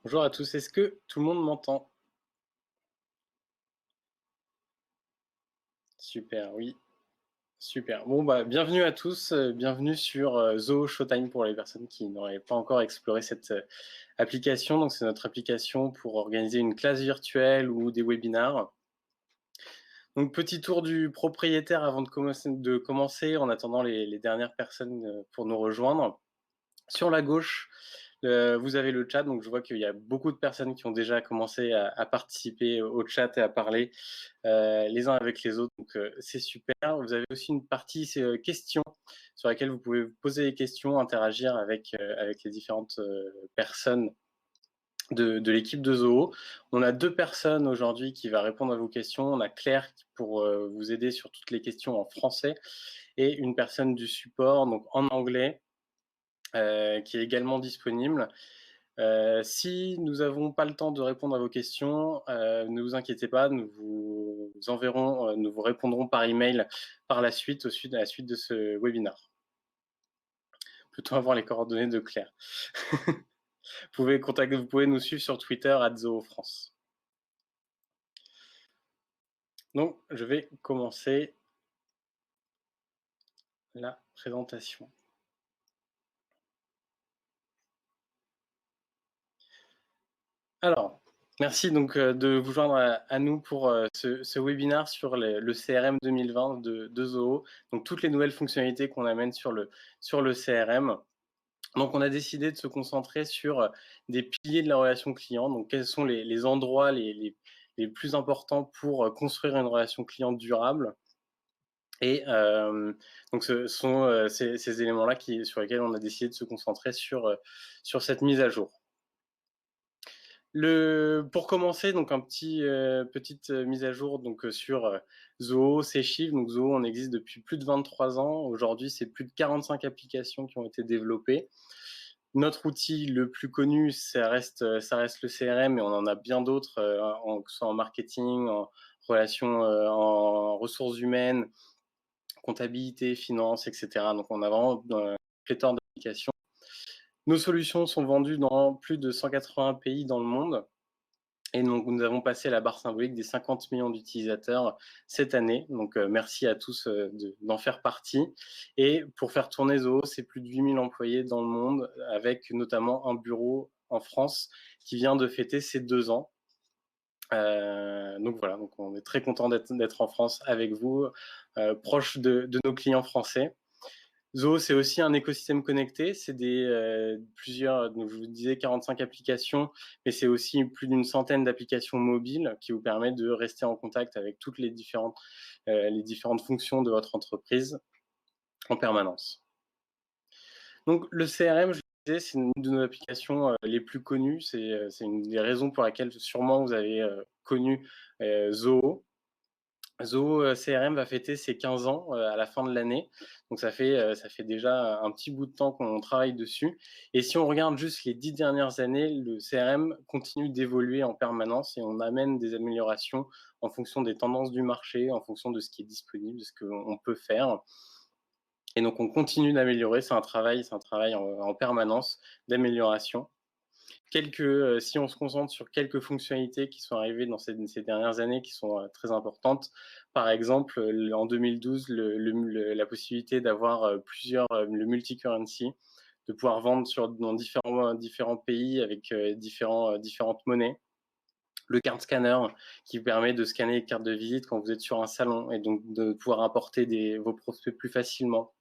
Bonjour à tous, est-ce que tout le monde m'entend? Super, oui, super. Bon, bah, bienvenue à tous, bienvenue sur Zoho Showtime pour les personnes qui n'auraient pas encore exploré cette application. Donc, c'est notre application pour organiser une classe virtuelle ou des webinars. Donc, petit tour du propriétaire avant de commencer en attendant les dernières personnes pour nous rejoindre. Sur la gauche, vous avez le chat, donc je vois qu'il y a beaucoup de personnes qui ont déjà commencé à participer au chat et à parler les uns avec les autres, donc c'est super. Vous avez aussi une partie questions sur laquelle vous pouvez vous poser des questions, interagir avec les différentes personnes de l'équipe de Zoho. On a 2 personnes aujourd'hui qui va répondre à vos questions. On a Claire pour vous aider sur toutes les questions en français et une personne du support, donc en anglais, qui est également disponible. Si nous n'avons pas le temps de répondre à vos questions, ne vous inquiétez pas, nous vous enverrons, nous vous répondrons par email par la suite, à la suite de ce webinaire. Plutôt avoir les coordonnées de Claire. Vous pouvez nous suivre sur Twitter @zoofrance. Donc, je vais commencer la présentation. Alors, merci donc de vous joindre à nous pour ce webinaire sur le CRM 2020 de Zoho. Donc, toutes les nouvelles fonctionnalités qu'on amène sur le CRM. Donc, on a décidé de se concentrer sur des piliers de la relation client. Donc, quels sont les endroits les plus importants pour construire une relation client durable. Et donc, ce sont ces éléments-là sur lesquels on a décidé de se concentrer sur cette mise à jour. Pour commencer, donc petite mise à jour donc sur Zoho, ses chiffres. Donc Zoho, on existe depuis plus de 23 ans. Aujourd'hui, c'est plus de 45 applications qui ont été développées. Notre outil le plus connu, ça reste le CRM, mais on en a bien d'autres, que ce soit en marketing, en relations, en ressources humaines, comptabilité, finance, etc. Donc on a vraiment pléthore d'applications. Nos solutions sont vendues dans plus de 180 pays dans le monde. Et donc, nous avons passé la barre symbolique des 50 millions d'utilisateurs cette année. Donc, merci à tous d'en faire partie. Et pour faire tourner Zoho, c'est plus de 8000 employés dans le monde, avec notamment un bureau en France qui vient de fêter ses 2 ans. Donc voilà, donc on est très content d'être en France avec vous, proche de nos clients français. Zoho, c'est aussi un écosystème connecté. C'est plusieurs, donc je vous disais 45 applications, mais c'est aussi plus d'une centaine d'applications mobiles qui vous permettent de rester en contact avec toutes les différentes fonctions de votre entreprise en permanence. Donc le CRM, je vous disais, c'est une de nos applications les plus connues. C'est une des raisons pour laquelle sûrement vous avez connu Zoho. Zoho CRM va fêter ses 15 ans à la fin de l'année. Donc ça fait déjà un petit bout de temps qu'on travaille dessus. Et si on regarde juste les 10 dernières années, le CRM continue d'évoluer en permanence et on amène des améliorations en fonction des tendances du marché, en fonction de ce qui est disponible, de ce qu'on peut faire. Et donc on continue d'améliorer, c'est un travail en permanence d'amélioration. Si on se concentre sur quelques fonctionnalités qui sont arrivées dans ces dernières années qui sont très importantes, par exemple en 2012 la possibilité d'avoir le multi-currency, de pouvoir vendre dans différents pays avec différentes monnaies. Le card scanner qui permet de scanner les cartes de visite quand vous êtes sur un salon et donc de pouvoir importer vos prospects plus facilement.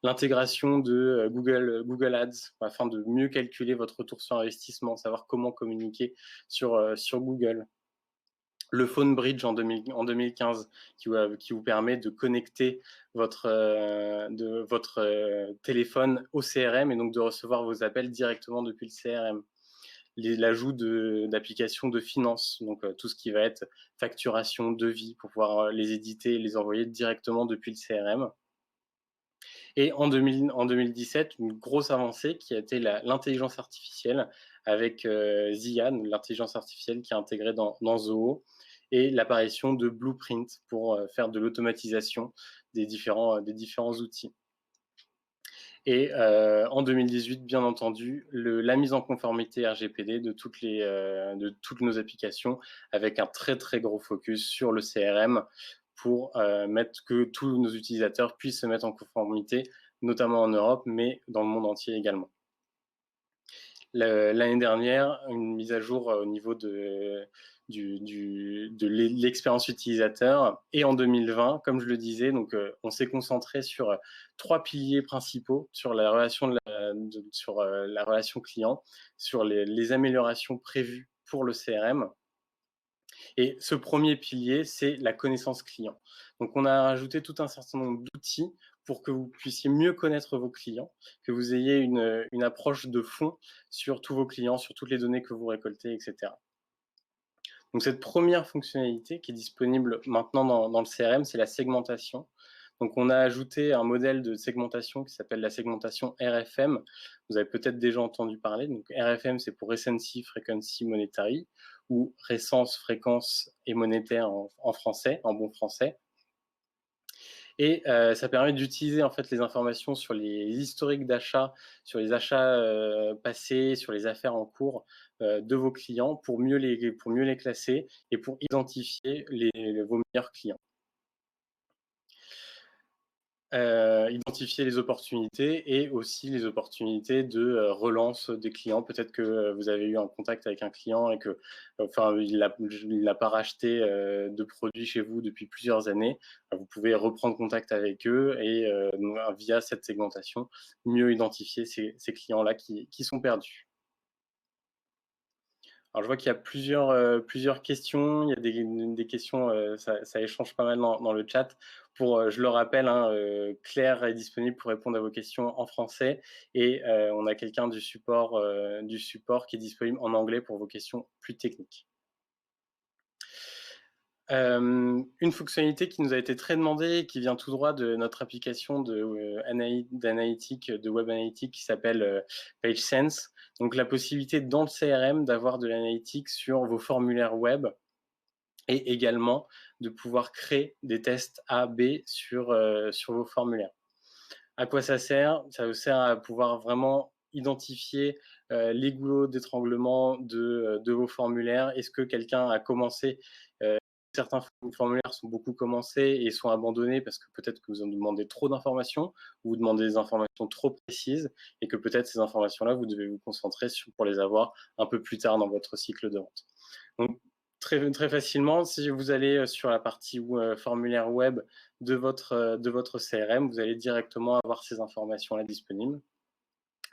L'intégration de Google Ads afin de mieux calculer votre retour sur investissement, savoir comment communiquer sur Google. Le Phone Bridge en 2015 qui vous permet de connecter votre téléphone au CRM et donc de recevoir vos appels directement depuis le CRM. L'ajout d'applications de finance, donc tout ce qui va être facturation, devis, pour pouvoir les éditer et les envoyer directement depuis le CRM. Et en 2017, une grosse avancée qui a été l'intelligence artificielle avec Zia, l'intelligence artificielle qui est intégrée dans Zoho, et l'apparition de Blueprint pour faire de l'automatisation des différents outils. Et en 2018, bien entendu, la mise en conformité RGPD de toutes nos applications, avec un très très gros focus sur le CRM pour mettre que tous nos utilisateurs puissent se mettre en conformité, notamment en Europe, mais dans le monde entier également. L'année dernière, une mise à jour au niveau de l'expérience utilisateur. Et en 2020, comme je le disais, donc, on s'est concentré sur 3 piliers principaux sur la relation, la relation client, sur les améliorations prévues pour le CRM. Et ce premier pilier, c'est la connaissance client. Donc, on a rajouté tout un certain nombre d'outils pour que vous puissiez mieux connaître vos clients, que vous ayez une approche de fond sur tous vos clients, sur toutes les données que vous récoltez, etc. Donc, cette première fonctionnalité qui est disponible maintenant dans le CRM, c'est la segmentation. Donc, on a ajouté un modèle de segmentation qui s'appelle la segmentation RFM. Vous avez peut-être déjà entendu parler. Donc, RFM, c'est pour Recency, Frequency, Monetary, ou Récence, Fréquence et Monétaire en français, en bon français. Et ça permet d'utiliser en fait les informations sur les historiques d'achat, sur les achats passés, sur les affaires en cours de vos clients pour mieux les classer et pour identifier vos meilleurs clients. Identifier les opportunités et aussi les opportunités de relance des clients. Peut-être que vous avez eu un contact avec un client et que, enfin, il n'a pas racheté de produits chez vous depuis plusieurs années. Vous pouvez reprendre contact avec eux et via cette segmentation, mieux identifier ces clients-là qui sont perdus. Alors, je vois qu'il y a plusieurs questions. Il y a des questions, ça échange pas mal dans le chat. Je le rappelle, hein, Claire est disponible pour répondre à vos questions en français et on a quelqu'un du support qui est disponible en anglais pour vos questions plus techniques. Une fonctionnalité qui nous a été très demandée et qui vient tout droit de notre application d'analytique, de web analytique qui s'appelle PageSense. Donc, la possibilité dans le CRM d'avoir de l'analytique sur vos formulaires web et également de pouvoir créer des tests A/B sur vos formulaires. À quoi ça sert? Ça vous sert à pouvoir vraiment identifier les goulots d'étranglement de vos formulaires. Est-ce que quelqu'un a commencé certains formulaires sont beaucoup commencés et sont abandonnés parce que peut-être que vous en demandez trop d'informations ou vous demandez des informations trop précises et que peut-être ces informations-là, vous devez vous concentrer pour les avoir un peu plus tard dans votre cycle de vente. Donc, très, très facilement, si vous allez sur la partie formulaire web de votre CRM, vous allez directement avoir ces informations-là disponibles.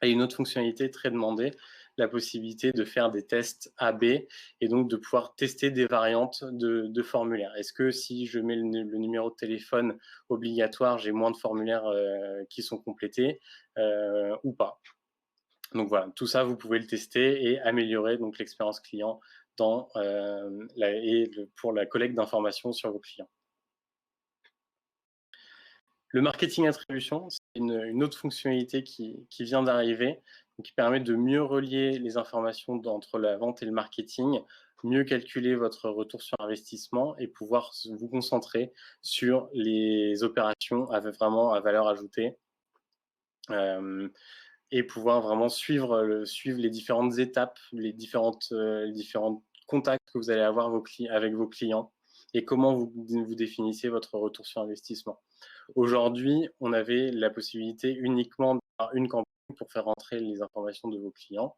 Et une autre fonctionnalité très demandée, la possibilité de faire des tests A/B et donc de pouvoir tester des variantes de formulaires. Est-ce que si je mets le numéro de téléphone obligatoire, j'ai moins de formulaires qui sont complétés ou pas? Donc voilà, tout ça, vous pouvez le tester et améliorer donc l'expérience client pour la collecte d'informations sur vos clients. Le marketing attribution, c'est une autre fonctionnalité qui vient d'arriver, qui permet de mieux relier les informations entre la vente et le marketing, mieux calculer votre retour sur investissement et pouvoir vous concentrer sur les opérations vraiment à valeur ajoutée et pouvoir vraiment suivre les différentes étapes, les différents contacts que vous allez avoir avec vos clients et comment vous définissez votre retour sur investissement. Aujourd'hui, on avait la possibilité uniquement d'avoir une campagne pour faire rentrer les informations de vos clients.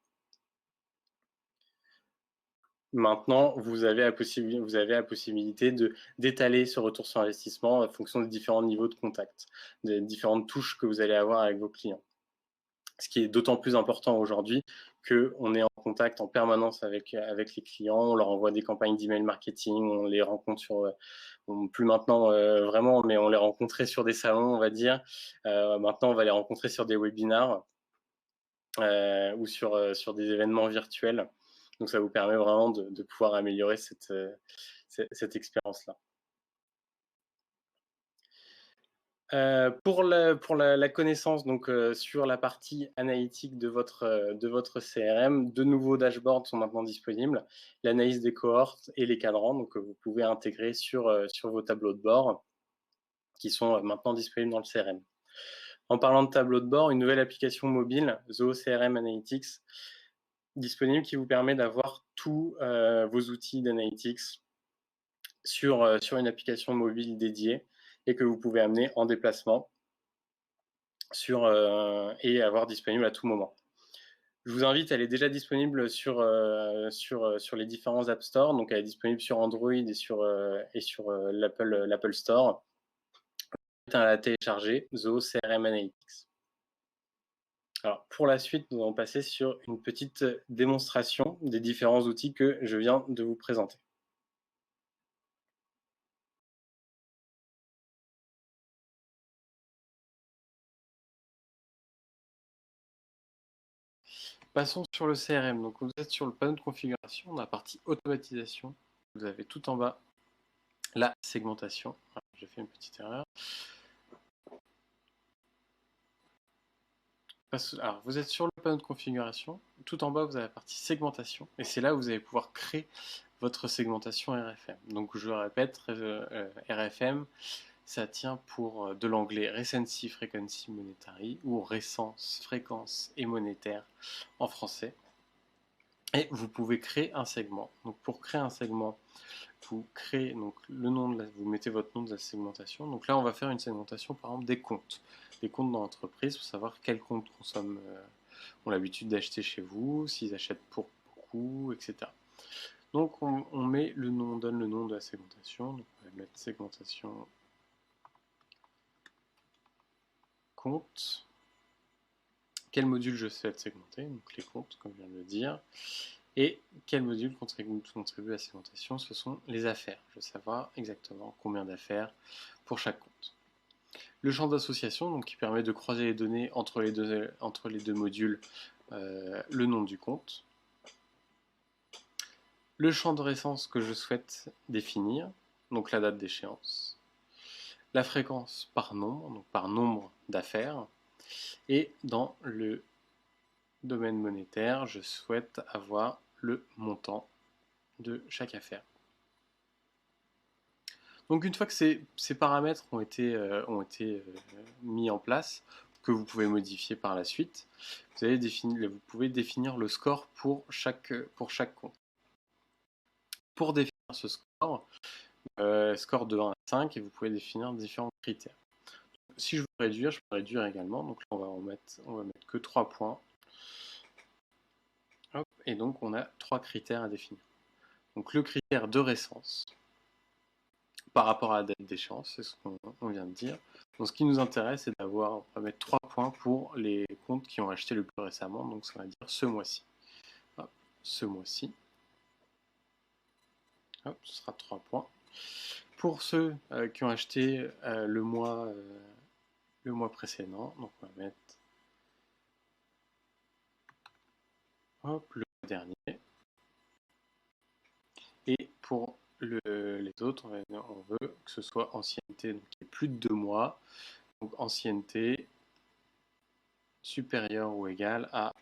Maintenant, vous avez la possibilité d'étaler ce retour sur investissement en fonction des différents niveaux de contact, des différentes touches que vous allez avoir avec vos clients. Ce qui est d'autant plus important aujourd'hui qu'on est en contact en permanence avec les clients, on leur envoie des campagnes d'email marketing, on les rencontre plus maintenant vraiment, mais on les rencontrait sur des salons, on va dire. Maintenant, on va les rencontrer sur des webinars ou sur des événements virtuels. Donc, ça vous permet vraiment de pouvoir améliorer cette expérience-là. Pour la connaissance, donc sur la partie analytique de votre CRM, de nouveaux dashboards sont maintenant disponibles, l'analyse des cohortes et les cadrans, donc vous pouvez intégrer sur vos tableaux de bord qui sont maintenant disponibles dans le CRM. En parlant de tableau de bord, une nouvelle application mobile, Zoho CRM Analytics, disponible, qui vous permet d'avoir tous vos outils d'analytics sur une application mobile dédiée et que vous pouvez amener en déplacement et avoir disponible à tout moment. Je vous invite, elle est déjà disponible sur les différents App Store, donc elle est disponible sur Android et sur l'Apple Store. À la télécharger, Zoho CRM Analytics. Alors, pour la suite, nous allons passer sur une petite démonstration des différents outils que je viens de vous présenter. Passons sur le CRM. Donc, vous êtes sur le panneau de configuration, dans la partie automatisation. Vous avez tout en bas la segmentation. J'ai fait une petite erreur. Alors, vous êtes sur le panneau de configuration. Tout en bas, vous avez la partie segmentation. Et c'est là où vous allez pouvoir créer votre segmentation RFM. Donc, je le répète, RFM, ça tient pour de l'anglais Recency, Frequency, Monetary, ou Récence, Fréquence et Monétaire en français. Et vous pouvez créer un segment. Donc, pour créer un segment, vous créez donc le nom vous mettez votre nom de la segmentation. Donc là, on va faire une segmentation, par exemple, des comptes dans l'entreprise pour savoir quels comptes ont l'habitude d'acheter chez vous, s'ils achètent pour beaucoup, etc. Donc on donne le nom de la segmentation. Donc on va mettre segmentation compte. Quel module je souhaite segmenter? Donc les comptes, comme je viens de le dire. Et quel module contribue à la segmentation? Ce sont les affaires. Je veux savoir exactement combien d'affaires pour chaque compte. Le champ d'association, donc qui permet de croiser les données entre les deux modules, le nom du compte. Le champ de récence que je souhaite définir, donc la date d'échéance. La fréquence par nombre, donc par nombre d'affaires. Et dans le domaine monétaire, je souhaite avoir le montant de chaque affaire. Donc une fois que ces paramètres ont été mis en place, que vous pouvez modifier par la suite, vous pouvez définir le score pour chaque compte. Pour définir ce score, score de 1 à 5, et vous pouvez définir différents critères. Si je veux réduire, je peux réduire également. Donc là, on va mettre que 3 points. Hop, et donc on a 3 critères à définir. Donc le critère de récence, par rapport à la date d'échéance, c'est ce qu'on vient de dire. Donc ce qui nous intéresse, c'est on va mettre 3 points pour les comptes qui ont acheté le plus récemment, donc ça va dire ce mois-ci. Ce mois-ci. Ce sera 3 points. Pour ceux qui ont acheté le mois précédent, donc on va mettre le dernier. Et pour les autres, on veut que ce soit ancienneté, donc il y ait plus de 2 mois. Donc ancienneté supérieure ou égale à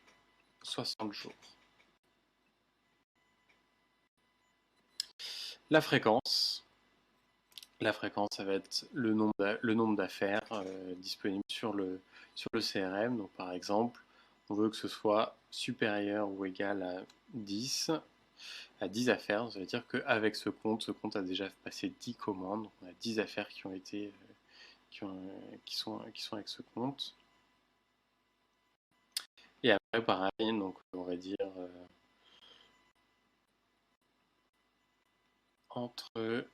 60 jours. La fréquence, ça va être le nombre d'affaires disponibles sur le CRM. Donc par exemple, on veut que ce soit supérieur ou égal à 10 affaires. Ça veut dire qu'avec ce compte a déjà passé 10 commandes. Donc on a 10 affaires qui sont avec ce compte. Et après, pareil, donc on va dire entre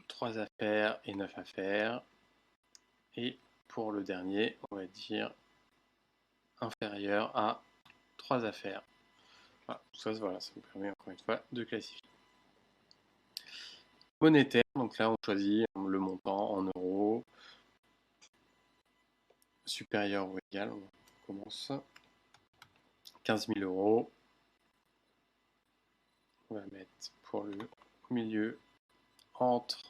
3 affaires et 9 affaires. Et pour le dernier, on va dire inférieur à 3 affaires. Voilà, ça nous permet encore une fois de classifier. Monétaire, donc là on choisit le montant en euros, supérieur ou égal, on commence 15 000 euros. On va mettre pour le milieu entre.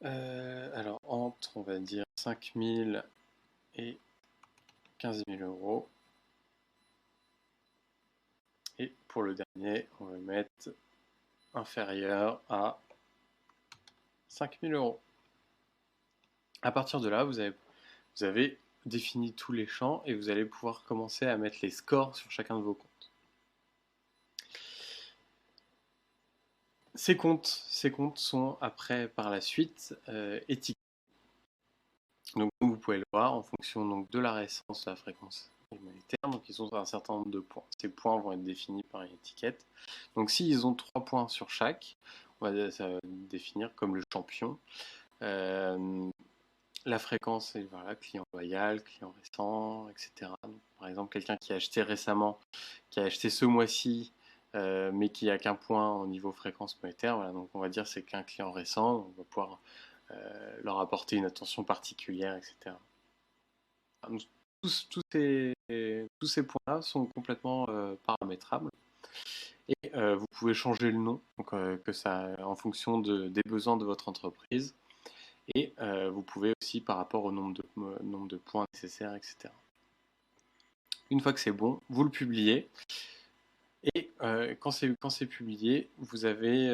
Entre, on va dire 5 000 et 15 000 euros. Et pour le dernier, on va mettre inférieur à 5 000 euros. À partir de là, vous avez défini tous les champs et vous allez pouvoir commencer à mettre les scores sur chacun de vos comptes. Ces comptes sont après, par la suite, étiquetés. Donc, comme vous pouvez le voir, en fonction donc, de la récence, de la fréquence monétaire, donc ils ont un certain nombre de points. Ces points vont être définis par une étiquette. Donc, s'ils ont 3 points sur chaque, ça va définir comme le champion. La fréquence, c'est voilà, client loyal, client récent, etc. Donc, par exemple, quelqu'un qui a acheté récemment, qui a acheté ce mois-ci, mais qui n'a qu'un point au niveau fréquence monétaire, voilà, donc on va dire c'est qu'un client récent, on va pouvoir leur apporter une attention particulière, etc. Donc, tous ces points-là sont complètement paramétrables et vous pouvez changer le nom donc, en fonction des besoins de votre entreprise. Et vous pouvez aussi par rapport au nombre de points nécessaires, etc. Une fois que c'est bon, vous le publiez. Et quand c'est publié, vous avez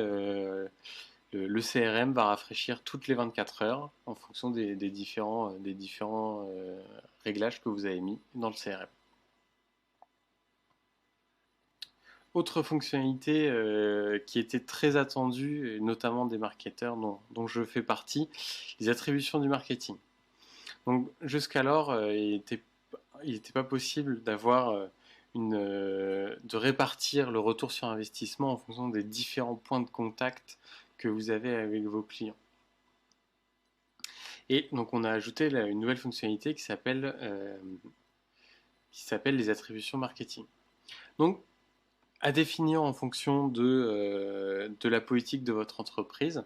le CRM va rafraîchir toutes les 24 heures en fonction des différents réglages que vous avez mis dans le CRM. Autre fonctionnalité qui était très attendue, notamment des marketeurs dont je fais partie, les attributions du marketing. Donc jusqu'alors, il n'était pas possible de répartir le retour sur investissement en fonction des différents points de contact que vous avez avec vos clients. Et donc on a ajouté une nouvelle fonctionnalité qui s'appelle les attributions marketing. Donc à définir en fonction de la politique de votre entreprise,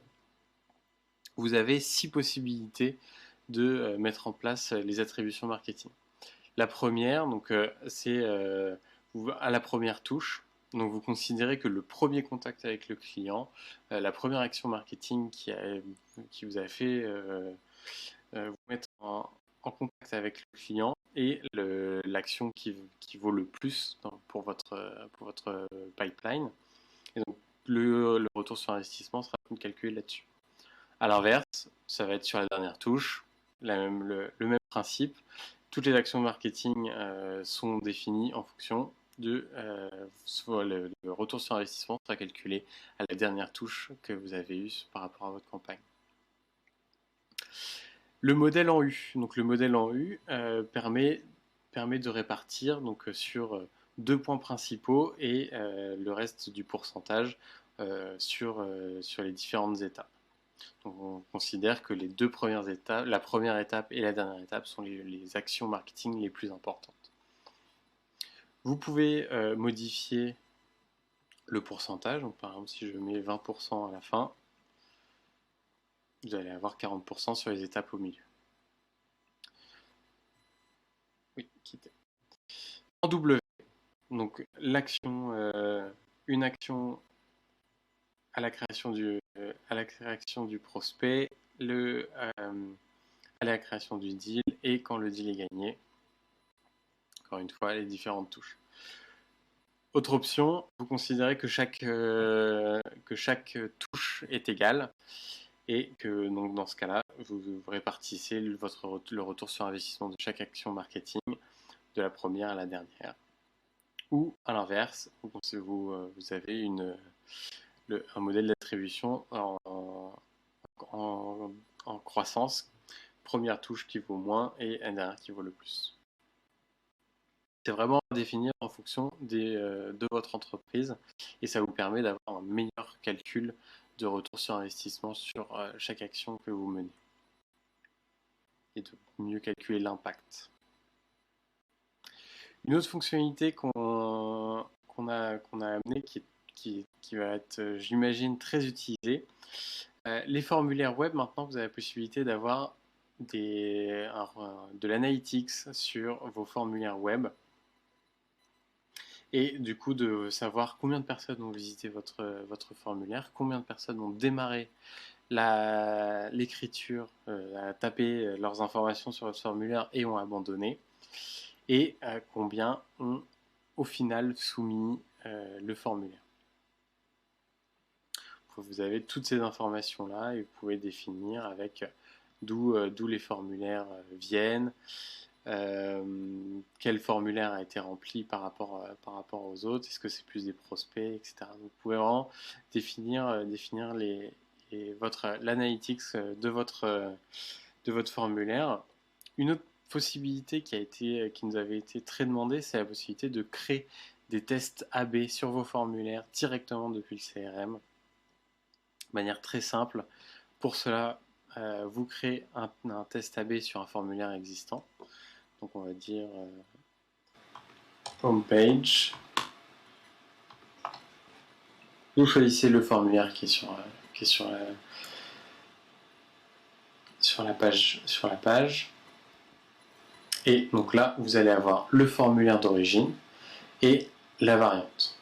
vous avez 6 possibilités de mettre en place les attributions marketing. La première, donc, c'est à la première touche. Donc, vous considérez que le premier contact avec le client, la première action marketing qui vous a fait vous mettre en contact avec le client et l'action qui vaut le plus pour votre pipeline. Et donc, le retour sur investissement sera calculé là-dessus. À l'inverse, ça va être sur la dernière touche, le même principe. Toutes les actions marketing sont définies en fonction de soit le retour sur investissement sera calculé à la dernière touche que vous avez eue par rapport à votre campagne. Le modèle en U. Donc le modèle en U permet de répartir donc, sur 2 points principaux et le reste du pourcentage sur les différentes étapes. Donc on considère que les 2 premières étapes, la première étape et la dernière étape sont les actions marketing les plus importantes. Vous pouvez modifier le pourcentage. Donc par exemple, si je mets 20% à la fin, vous allez avoir 40% sur les étapes au milieu. Oui, quitter. En W, donc une action à la création du prospect, à la création du deal et quand le deal est gagné. Encore une fois, les différentes touches. Autre option, vous considérez que chaque touche est égale et que donc, dans ce cas-là, vous répartissez le retour sur investissement de chaque action marketing de la première à la dernière. Ou à l'inverse, vous avez un modèle d'attribution en croissance, première touche qui vaut moins et la dernière qui vaut le plus. C'est vraiment à définir en fonction de votre entreprise et ça vous permet d'avoir un meilleur calcul de retour sur investissement sur chaque action que vous menez et de mieux calculer l'impact. Une autre fonctionnalité qu'on a amenée qui va être, j'imagine, très utilisée, les formulaires web, maintenant, vous avez la possibilité d'avoir de l'analytics sur vos formulaires web et du coup de savoir combien de personnes ont visité votre formulaire, combien de personnes ont démarré l'écriture, à taper leurs informations sur votre formulaire et ont abandonné, et combien ont au final soumis le formulaire. Vous avez toutes ces informations-là et vous pouvez définir avec d'où les formulaires viennent, quel formulaire a été rempli par rapport aux autres, est-ce que c'est plus des prospects, etc. Donc, vous pouvez vraiment définir l'analytics de votre formulaire. Une autre possibilité qui nous avait été très demandée, c'est la possibilité de créer des tests AB sur vos formulaires directement depuis le CRM, de manière très simple. Pour cela, vous créez un test AB sur un formulaire existant. Donc on va dire homepage. Vous choisissez le formulaire qui est sur la page. Et donc là, vous allez avoir le formulaire d'origine et la variante.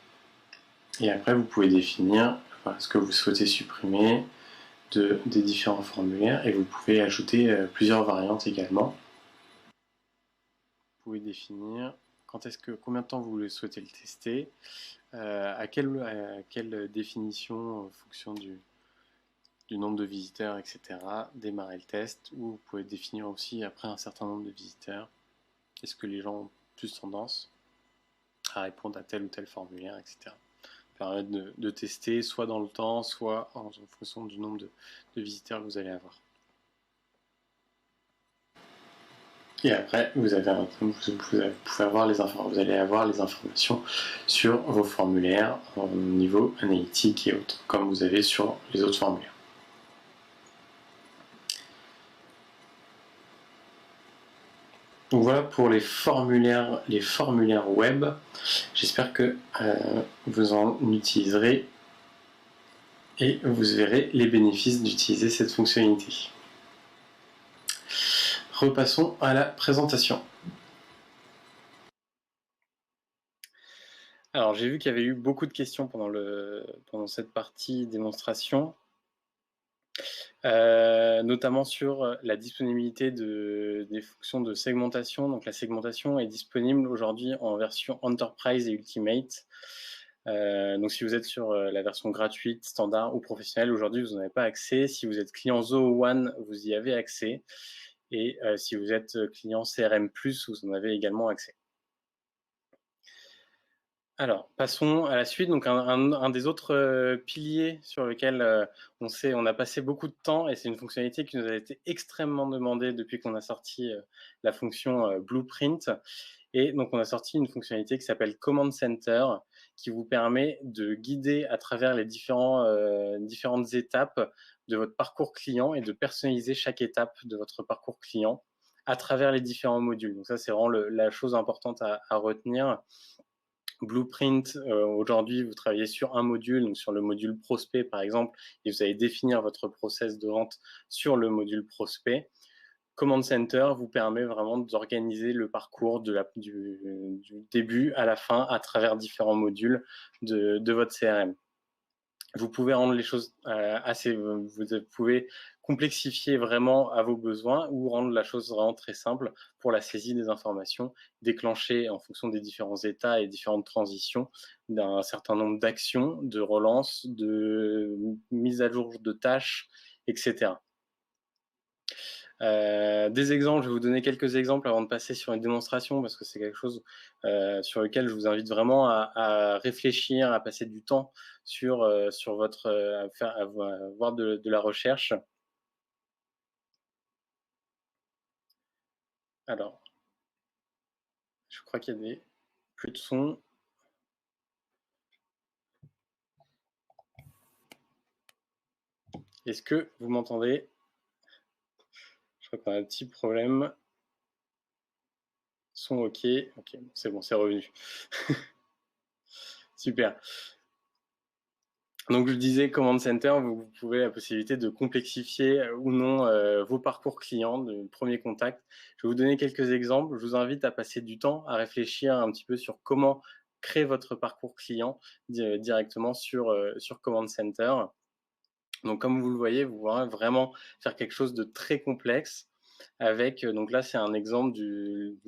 Et après, vous pouvez définir ce que vous souhaitez supprimer des différents formulaires et vous pouvez ajouter plusieurs variantes également. Vous pouvez définir combien de temps vous souhaitez le tester, à quelle définition en fonction du nombre de visiteurs, etc. démarrer le test, ou vous pouvez définir aussi après un certain nombre de visiteurs, est-ce que les gens ont plus tendance à répondre à tel ou tel formulaire, etc. Permettre de tester soit dans le temps, soit en fonction du nombre de visiteurs que vous allez avoir. Et après, vous allez avoir les informations sur vos formulaires au niveau analytique et autres, comme vous avez sur les autres formulaires. Donc voilà pour les formulaires web. J'espère que vous en utiliserez et vous verrez les bénéfices d'utiliser cette fonctionnalité. Repassons à la présentation. Alors, j'ai vu qu'il y avait eu beaucoup de questions pendant cette partie démonstration, notamment sur la disponibilité des fonctions de segmentation. Donc, la segmentation est disponible aujourd'hui en version Enterprise et Ultimate. Donc, si vous êtes sur la version gratuite, standard ou professionnelle, aujourd'hui, vous n'en avez pas accès. Si vous êtes client Zoho One, vous y avez accès. Et si vous êtes client CRM+, vous en avez également accès. Alors, passons à la suite. Donc, un des autres piliers sur lequel on a passé beaucoup de temps, et c'est une fonctionnalité qui nous a été extrêmement demandée depuis qu'on a sorti la fonction Blueprint. Et donc, on a sorti une fonctionnalité qui s'appelle Command Center, qui vous permet de guider à travers les différentes étapes de votre parcours client et de personnaliser chaque étape de votre parcours client à travers les différents modules. Donc ça, c'est vraiment la chose importante à retenir. Blueprint, aujourd'hui, vous travaillez sur un module, donc sur le module prospect, par exemple, et vous allez définir votre process de vente sur le module prospect. Command Center vous permet vraiment d'organiser le parcours du début à la fin à travers différents modules de votre CRM. Vous pouvez rendre les choses vous pouvez complexifier vraiment à vos besoins ou rendre la chose vraiment très simple pour la saisie des informations, déclencher en fonction des différents états et différentes transitions d'un certain nombre d'actions, de relances, de mise à jour de tâches, etc. Des exemples, je vais vous donner quelques exemples avant de passer sur une démonstration parce que c'est quelque chose sur lequel je vous invite vraiment à réfléchir, à passer du temps sur votre à voir de la recherche. Alors, je crois qu'il y a plus de son. Est-ce que vous m'entendez? Je crois qu'on a un petit problème. Son OK. OK, c'est bon, c'est revenu. Super. Donc, je disais, Command Center, vous pouvez la possibilité de complexifier ou non vos parcours clients de premier contact. Je vais vous donner quelques exemples. Je vous invite à passer du temps à réfléchir un petit peu sur comment créer votre parcours client directement sur Command Center. Donc, comme vous le voyez, vous pouvez vraiment faire quelque chose de très complexe avec, donc là, c'est un exemple du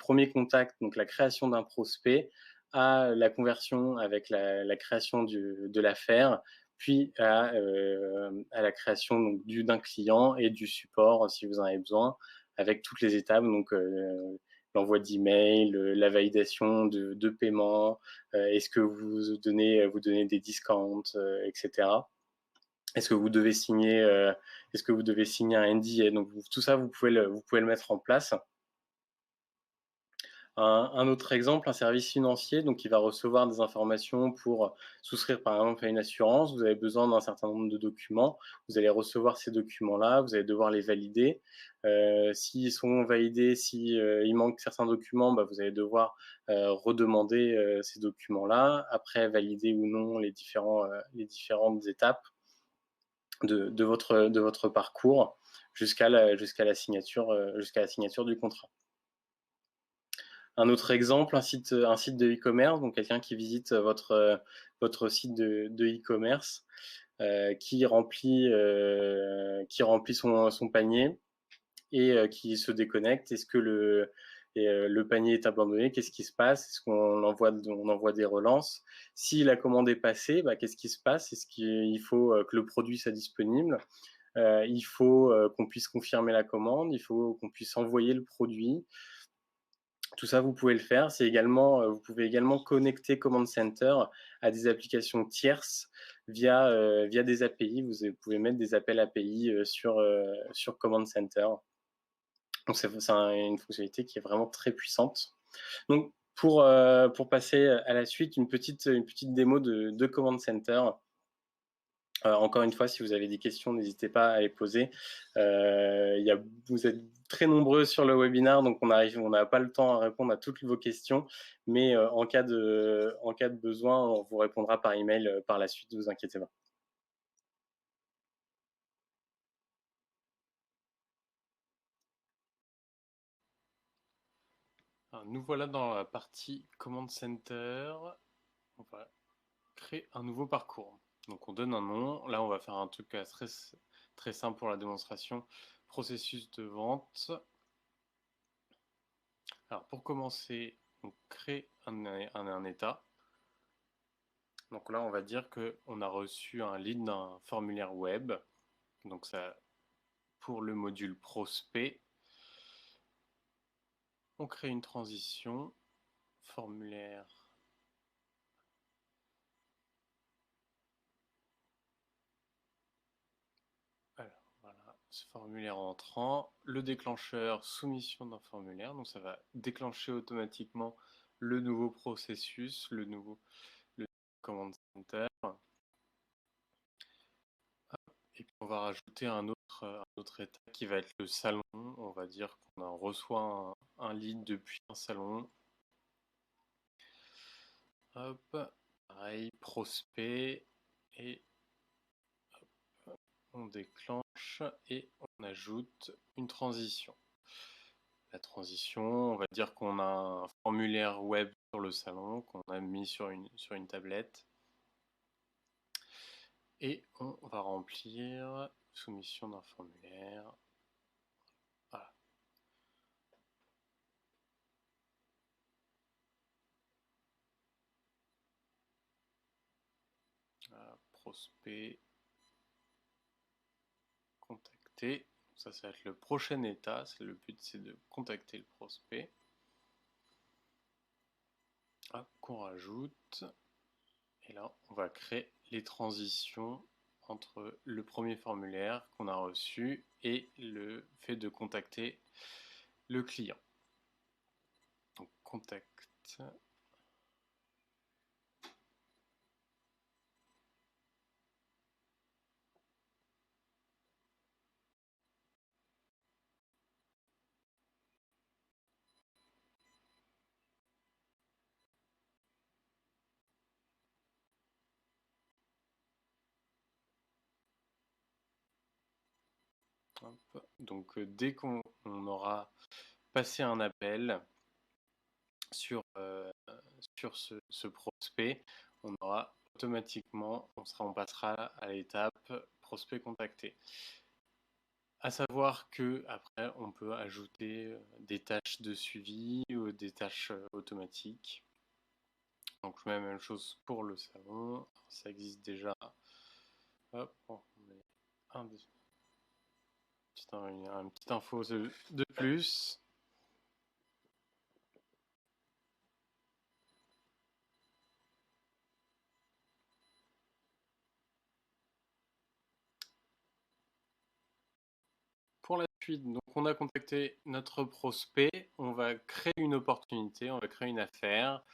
premier contact, donc la création d'un prospect, à la conversion avec la création de l'affaire, puis à la création donc, d'un client et du support si vous en avez besoin, avec toutes les étapes, donc l'envoi d'email, la validation de paiement, est-ce que vous donnez des discounts, etc. Est-ce que vous devez signer, un NDA? Donc tout ça, vous pouvez le mettre en place. Un autre exemple, un service financier, donc il va recevoir des informations pour souscrire par exemple à une assurance. Vous avez besoin d'un certain nombre de documents. Vous allez recevoir ces documents-là, vous allez devoir les valider. S'ils sont validés, il manque certains documents, bah, vous allez devoir redemander ces documents-là. Après, valider ou non les différentes étapes de votre parcours jusqu'à la signature du contrat. Un autre exemple, un site de e-commerce, donc quelqu'un qui visite votre site de e-commerce, qui remplit son panier et qui se déconnecte. Est-ce que le panier est abandonné? Qu'est-ce qui se passe? Est-ce qu'on envoie des relances? Si la commande est passée, bah, qu'est-ce qui se passe? Est-ce qu'il faut que le produit soit disponible? Il faut qu'on puisse confirmer la commande, il faut qu'on puisse envoyer le produit. Tout ça, vous pouvez le faire. Vous pouvez également connecter Command Center à des applications tierces via des API. Vous pouvez mettre des appels API sur Command Center. Donc, c'est une fonctionnalité qui est vraiment très puissante. Donc, pour passer à la suite, une petite démo de Command Center. Encore une fois, si vous avez des questions, n'hésitez pas à les poser. Vous êtes très nombreux sur le webinaire, donc on n'a pas le temps à répondre à toutes vos questions, mais en cas de besoin, on vous répondra par email par la suite, ne vous inquiétez pas. Alors, nous voilà dans la partie Command Center. On va créer un nouveau parcours. Donc on donne un nom. Là, on va faire un truc très, très simple pour la démonstration. Processus de vente. Alors pour commencer, on crée un état. Donc là, on va dire qu'on a reçu un lead d'un formulaire web. Donc ça, pour le module prospect, on crée une transition, formulaire. Alors voilà, ce formulaire entrant, le déclencheur, soumission d'un formulaire. Donc ça va déclencher automatiquement le nouveau processus, le Command Center. Et puis on va rajouter un autre état qui va être le salon. On va dire qu'on reçoit un lead depuis un salon. Hop, pareil, prospect. Et hop, on déclenche et on ajoute une transition. La transition, on va dire qu'on a un formulaire web sur le salon qu'on a mis sur une tablette. Et on va remplir soumission d'un formulaire. Voilà. Prospect, contacter. Ça va être le prochain état. Le but, c'est de contacter le prospect. Qu'on rajoute. Et là, on va créer les transitions entre le premier formulaire qu'on a reçu et le fait de contacter le client. Donc, contact. Donc, dès qu'on aura passé un appel sur ce prospect, on aura automatiquement, on passera à l'étape prospect contacté. À savoir que après, on peut ajouter des tâches de suivi ou des tâches automatiques. Donc, même chose pour le salon. Ça existe déjà Hop, on met un petit info de plus. Pour la suite, donc on a contacté notre prospect, on va créer une opportunité, on va créer une affaire,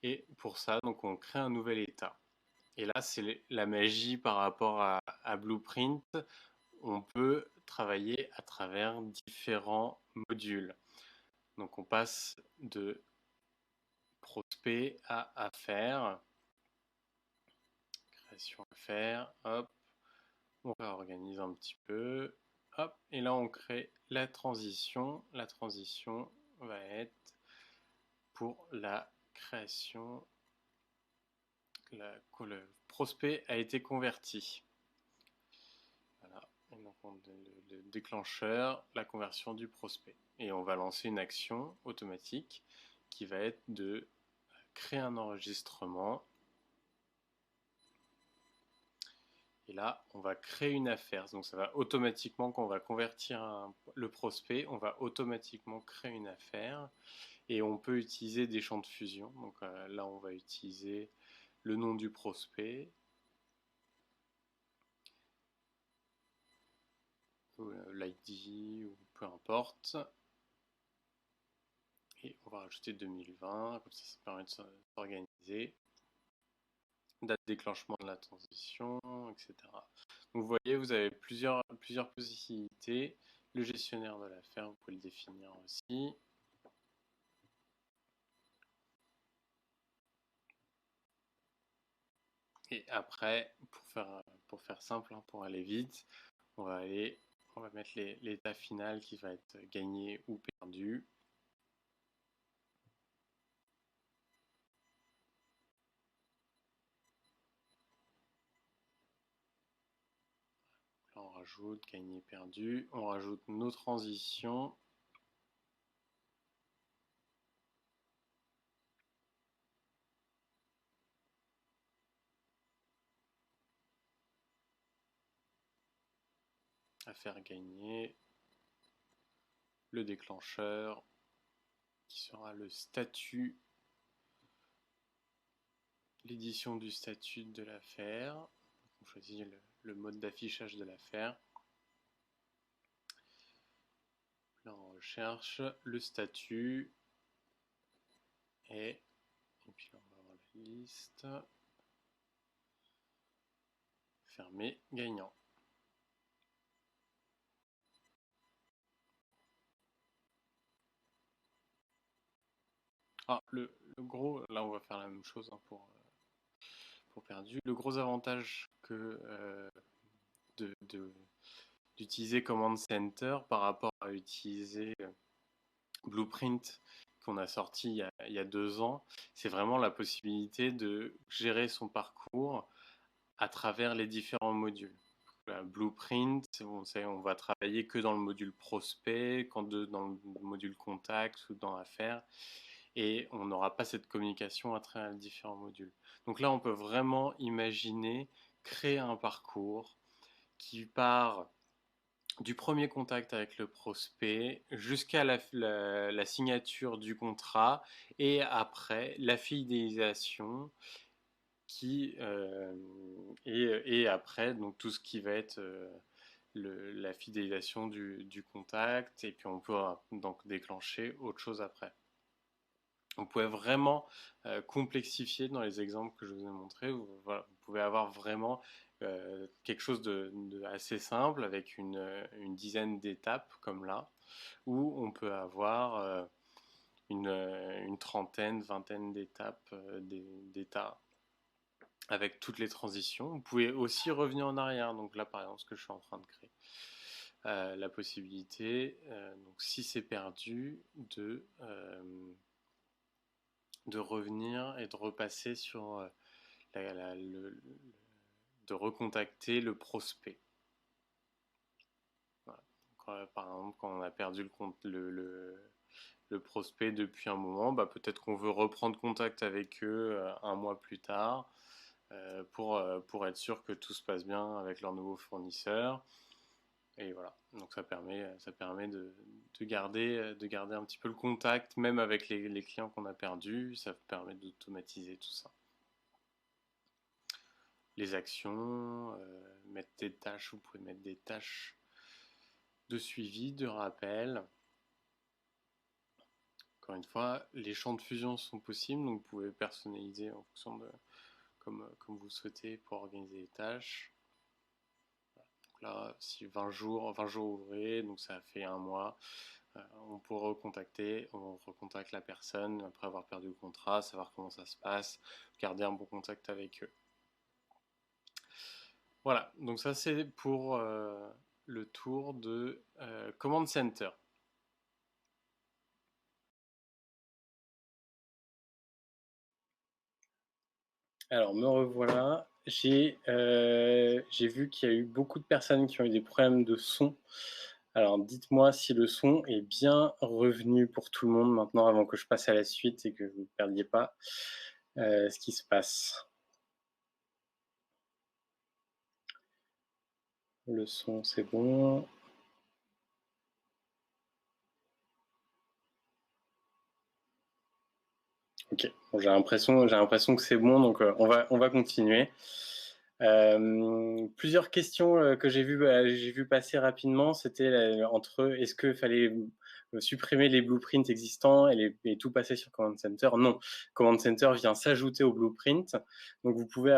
et pour ça, donc on crée un nouvel état. Et là, c'est la magie par rapport à Blueprint. On peut travailler à travers différents modules. Donc on passe de prospect à affaire, création affaire, hop, on réorganise un petit peu, hop, et là on crée la transition. La transition va être pour la création, le prospect a été converti. Voilà. Et donc on donne le déclencheur, la conversion du prospect. Et on va lancer une action automatique qui va être de créer un enregistrement. Et là, on va créer une affaire. Donc ça va automatiquement, quand on va convertir le prospect, on va automatiquement créer une affaire. Et on peut utiliser des champs de fusion. Donc là, on va utiliser le nom du prospect, l'ID ou peu importe. Et on va rajouter 2020, comme ça permet de s'organiser. Date de déclenchement de la transition, etc. Donc vous voyez, vous avez plusieurs possibilités. Le gestionnaire de l'affaire, vous pouvez le définir aussi. Et après, pour faire simple, hein, pour aller vite, on va mettre l'état final qui va être gagné ou perdu. Là, on rajoute gagné, perdu. On rajoute nos transitions. À faire gagner. Le déclencheur qui sera le statut, l'édition du statut de l'affaire. On choisit le mode d'affichage de l'affaire. Là, on recherche le statut et puis là, on va avoir la liste. Fermer, gagnant. Ah, le gros, là on va faire la même chose, hein, pour perdu. Le gros avantage d'utiliser Command Center par rapport à utiliser Blueprint qu'on a sorti il y a 2 ans, c'est vraiment la possibilité de gérer son parcours à travers les différents modules. Blueprint, on va travailler que dans le module prospect, dans le module contact ou dans affaires, et on n'aura pas cette communication à travers les différents modules. Donc là, on peut vraiment imaginer créer un parcours qui part du premier contact avec le prospect jusqu'à la signature du contrat et après la fidélisation et après donc tout ce qui va être la fidélisation du contact, et puis on peut donc déclencher autre chose après. On pouvait vraiment complexifier dans les exemples que je vous ai montrés. Vous pouvez avoir vraiment quelque chose de assez simple avec une dizaine d'étapes comme là, où on peut avoir une trentaine, vingtaine d'étapes, d'états avec toutes les transitions. Vous pouvez aussi revenir en arrière. Donc là, par exemple, ce que je suis en train de créer. La possibilité, donc si c'est perdu, de revenir et de repasser sur de recontacter le prospect. Voilà. Donc, par exemple, quand on a perdu le prospect depuis un moment, bah, peut-être qu'on veut reprendre contact avec eux un mois plus tard. pour être sûr que tout se passe bien avec leur nouveau fournisseur. Et voilà, donc ça permet de garder un petit peu le contact, même avec les clients qu'on a perdus. Ça permet d'automatiser tout ça. Les actions, mettre des tâches, vous pouvez mettre des tâches de suivi, de rappel. Encore une fois, les champs de fusion sont possibles, donc vous pouvez personnaliser en fonction de comme vous souhaitez pour organiser les tâches. Donc là, si 20 jours ouvrés, donc ça fait un mois, on peut recontacter, on recontacte la personne après avoir perdu le contrat, savoir comment ça se passe, garder un bon contact avec eux. Voilà, donc ça c'est pour le tour de Command Center. Alors me revoilà. J'ai vu qu'il y a eu beaucoup de personnes qui ont eu des problèmes de son. Alors dites-moi si le son est bien revenu pour tout le monde maintenant avant que je passe à la suite et que vous ne perdiez pas ce qui se passe. Le son c'est bon. Ok, bon, j'ai l'impression que c'est bon, donc on va continuer. Plusieurs questions que j'ai vu passer rapidement, c'était entre est-ce qu'il fallait supprimer les blueprints existants et tout passer sur Command Center. Non, Command Center vient s'ajouter au blueprint, donc vous pouvez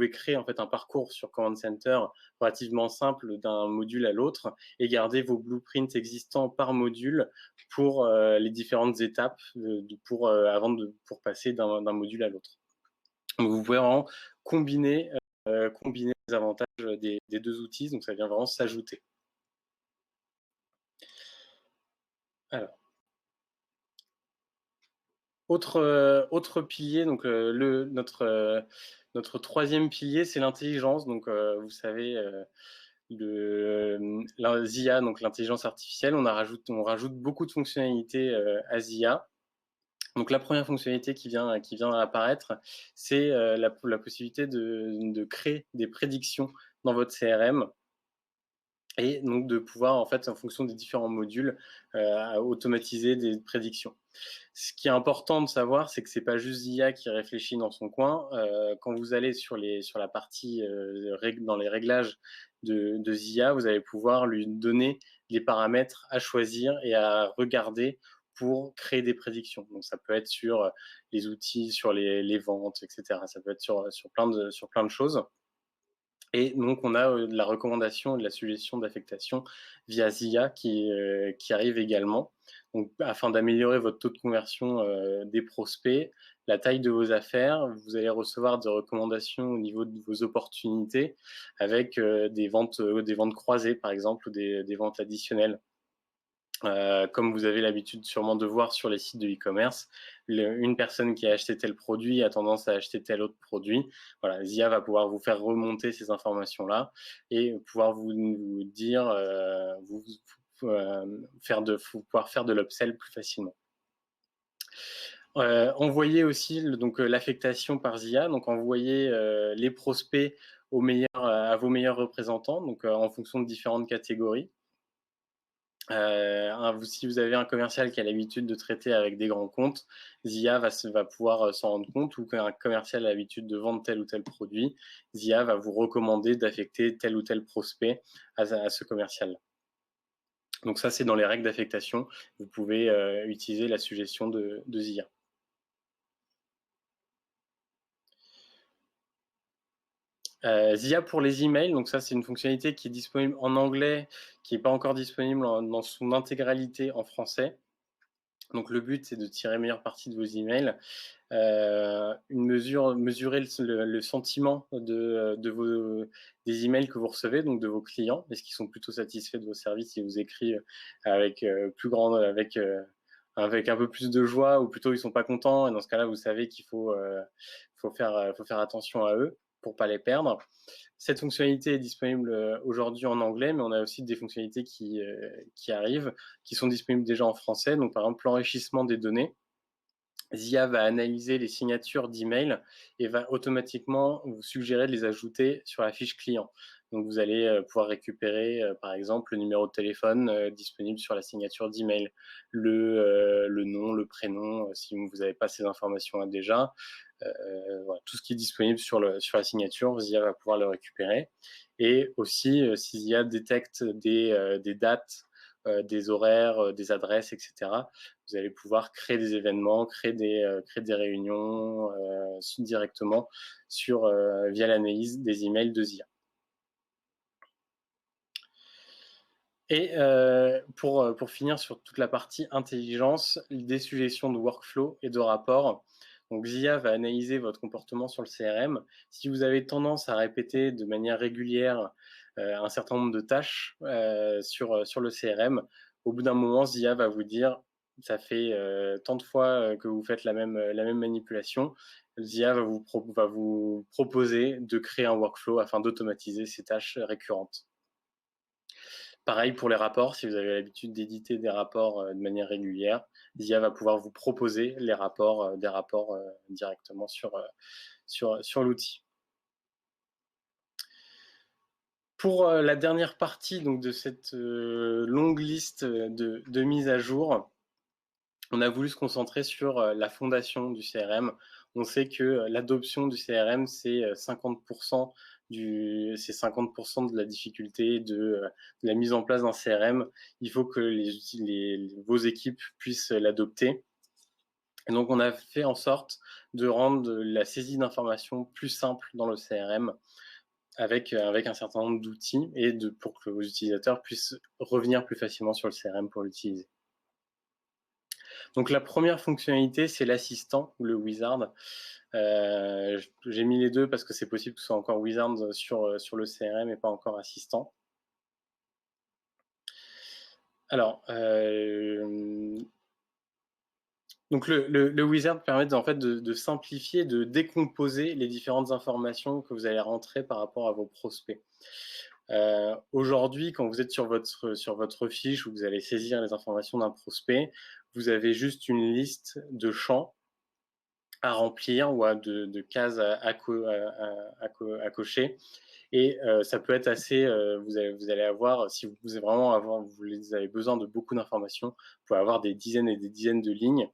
créer en fait un parcours sur Command Center relativement simple d'un module à l'autre et garder vos blueprints existants par module pour les différentes étapes pour passer d'un module à l'autre. Donc vous pouvez vraiment combiner les avantages des deux outils, donc ça vient vraiment s'ajouter. Alors, autre pilier, donc notre troisième pilier, c'est l'intelligence. Donc vous savez, la ZIA, donc l'intelligence artificielle, on rajoute beaucoup de fonctionnalités à ZIA. Donc la première fonctionnalité qui vient apparaître, c'est la possibilité de créer des prédictions dans votre CRM et donc de pouvoir, en fait, en fonction des différents modules, automatiser des prédictions. Ce qui est important de savoir, c'est que c'est pas juste ZIA qui réfléchit dans son coin. Quand vous allez sur la partie dans les réglages de ZIA, vous allez pouvoir lui donner les paramètres à choisir et à regarder pour créer des prédictions. Donc ça peut être sur les outils, sur les ventes, etc. Ça peut être sur plein de choses. Et donc, on a de la recommandation et de la suggestion d'affectation via ZIA qui arrive également. Donc, afin d'améliorer votre taux de conversion des prospects, la taille de vos affaires, vous allez recevoir des recommandations au niveau de vos opportunités avec des ventes croisées, par exemple, ou des ventes additionnelles. Comme vous avez l'habitude sûrement de voir sur les sites de e-commerce, une personne qui a acheté tel produit a tendance à acheter tel autre produit. Voilà, ZIA va pouvoir vous faire remonter ces informations-là et pouvoir vous dire, pouvoir faire de l'upsell plus facilement. Envoyer aussi l'affectation par ZIA, donc envoyer les prospects à vos meilleurs représentants, donc en fonction de différentes catégories. Si vous avez un commercial qui a l'habitude de traiter avec des grands comptes, ZIA va pouvoir s'en rendre compte, ou qu'un commercial a l'habitude de vendre tel ou tel produit, ZIA va vous recommander d'affecter tel ou tel prospect à ce commercial. Donc ça, c'est dans les règles d'affectation. Vous pouvez utiliser la suggestion de ZIA. ZIA pour les emails, donc ça c'est une fonctionnalité qui est disponible en anglais, qui n'est pas encore disponible dans son intégralité en français. Donc le but c'est de tirer meilleure partie de vos emails, mesurer le sentiment des emails que vous recevez, donc de vos clients, est-ce qu'ils sont plutôt satisfaits de vos services, ils vous écrivent avec avec un peu plus de joie, ou plutôt ils sont pas contents, et dans ce cas-là vous savez qu'il faut faire attention à eux pour pas les perdre. Cette fonctionnalité est disponible aujourd'hui en anglais, mais on a aussi des fonctionnalités qui arrivent, qui sont disponibles déjà en français. Donc par exemple l'enrichissement des données. ZIA va analyser les signatures d'email et va automatiquement vous suggérer de les ajouter sur la fiche client. Donc vous allez pouvoir récupérer par exemple le numéro de téléphone disponible sur la signature d'email, le nom, le prénom, si vous n'avez pas ces informations déjà. Voilà, tout ce qui est disponible sur la signature, ZIA va pouvoir le récupérer. Et aussi, si ZIA détecte des dates, des horaires, des adresses, etc., vous allez pouvoir créer des événements, créer des réunions directement via l'analyse des emails de ZIA. Et pour finir sur toute la partie intelligence, des suggestions de workflow et de rapports. Donc ZIA va analyser votre comportement sur le CRM. Si vous avez tendance à répéter de manière régulière un certain nombre de tâches sur le CRM, au bout d'un moment, ZIA va vous dire ça fait tant de fois que vous faites la même manipulation. ZIA va vous proposer de créer un workflow afin d'automatiser ces tâches récurrentes. Pareil pour les rapports, si vous avez l'habitude d'éditer des rapports de manière régulière, ZIA va pouvoir vous proposer des rapports directement sur l'outil. Pour la dernière partie donc, de cette longue liste de mises à jour, on a voulu se concentrer sur la fondation du CRM. On sait que l'adoption du CRM, c'est 50% de la difficulté de la mise en place d'un CRM. Il faut que vos équipes puissent l'adopter. Et donc, on a fait en sorte de rendre la saisie d'informations plus simple dans le CRM avec un certain nombre d'outils et pour que vos utilisateurs puissent revenir plus facilement sur le CRM pour l'utiliser. Donc la première fonctionnalité, c'est l'assistant ou le wizard. J'ai mis les deux parce que c'est possible que ce soit encore wizard sur le CRM et pas encore assistant. Alors, donc le wizard permet en fait de simplifier, de décomposer les différentes informations que vous allez rentrer par rapport à vos prospects. Aujourd'hui, quand vous êtes sur votre fiche où vous allez saisir les informations d'un prospect, vous avez juste une liste de champs à remplir ou de cases à cocher. Et ça peut être assez, vous allez avoir, si vous avez besoin de beaucoup d'informations, vous pouvez avoir des dizaines et des dizaines de lignes.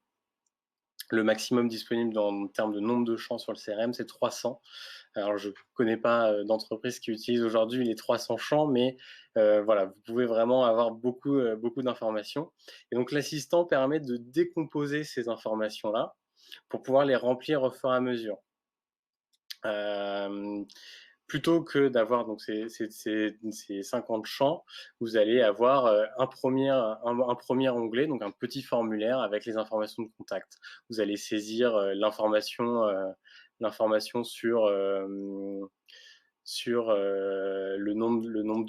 Le maximum disponible en termes de nombre de champs sur le CRM, c'est 300. Alors, je ne connais pas d'entreprise qui utilise aujourd'hui les 300 champs, mais voilà, vous pouvez vraiment avoir beaucoup d'informations. Et donc, l'assistant permet de décomposer ces informations-là pour pouvoir les remplir au fur et à mesure. Plutôt que d'avoir donc ces 50 champs, vous allez avoir un premier onglet, donc un petit formulaire avec les informations de contact. Vous allez saisir l'information sur le nombre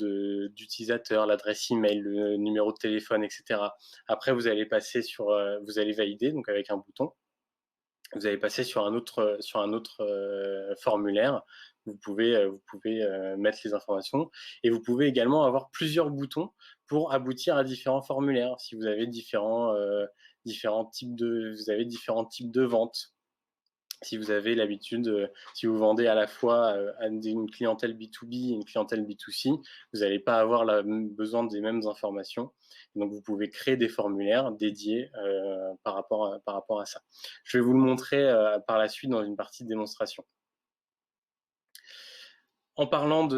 d'utilisateurs, l'adresse email, le numéro de téléphone, etc. Après, vous allez passer vous allez valider donc avec un bouton. Vous allez passer sur un autre formulaire. Vous pouvez mettre les informations et vous pouvez également avoir plusieurs boutons pour aboutir à différents formulaires. Si vous avez différents types de ventes. Si vous avez l'habitude, si vous vendez à la fois à une clientèle B2B et une clientèle B2C, vous n'allez pas avoir besoin des mêmes informations. Donc, vous pouvez créer des formulaires dédiés par rapport à ça. Je vais vous le montrer par la suite dans une partie de démonstration. En parlant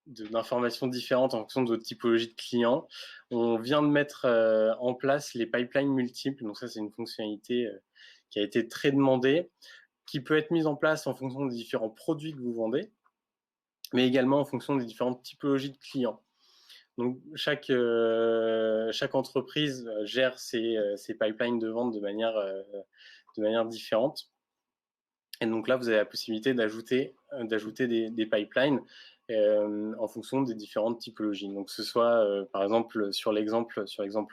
d'informations différentes en fonction de votre typologie de client, on vient de mettre en place les pipelines multiples. Donc ça, c'est une fonctionnalité qui a été très demandée, qui peut être mise en place en fonction des différents produits que vous vendez, mais également en fonction des différentes typologies de clients. Donc chaque entreprise gère ses pipelines de vente de manière différente. Et donc là, vous avez la possibilité d'ajouter des pipelines en fonction des différentes typologies. Donc que ce soit, par exemple, sur l'exemple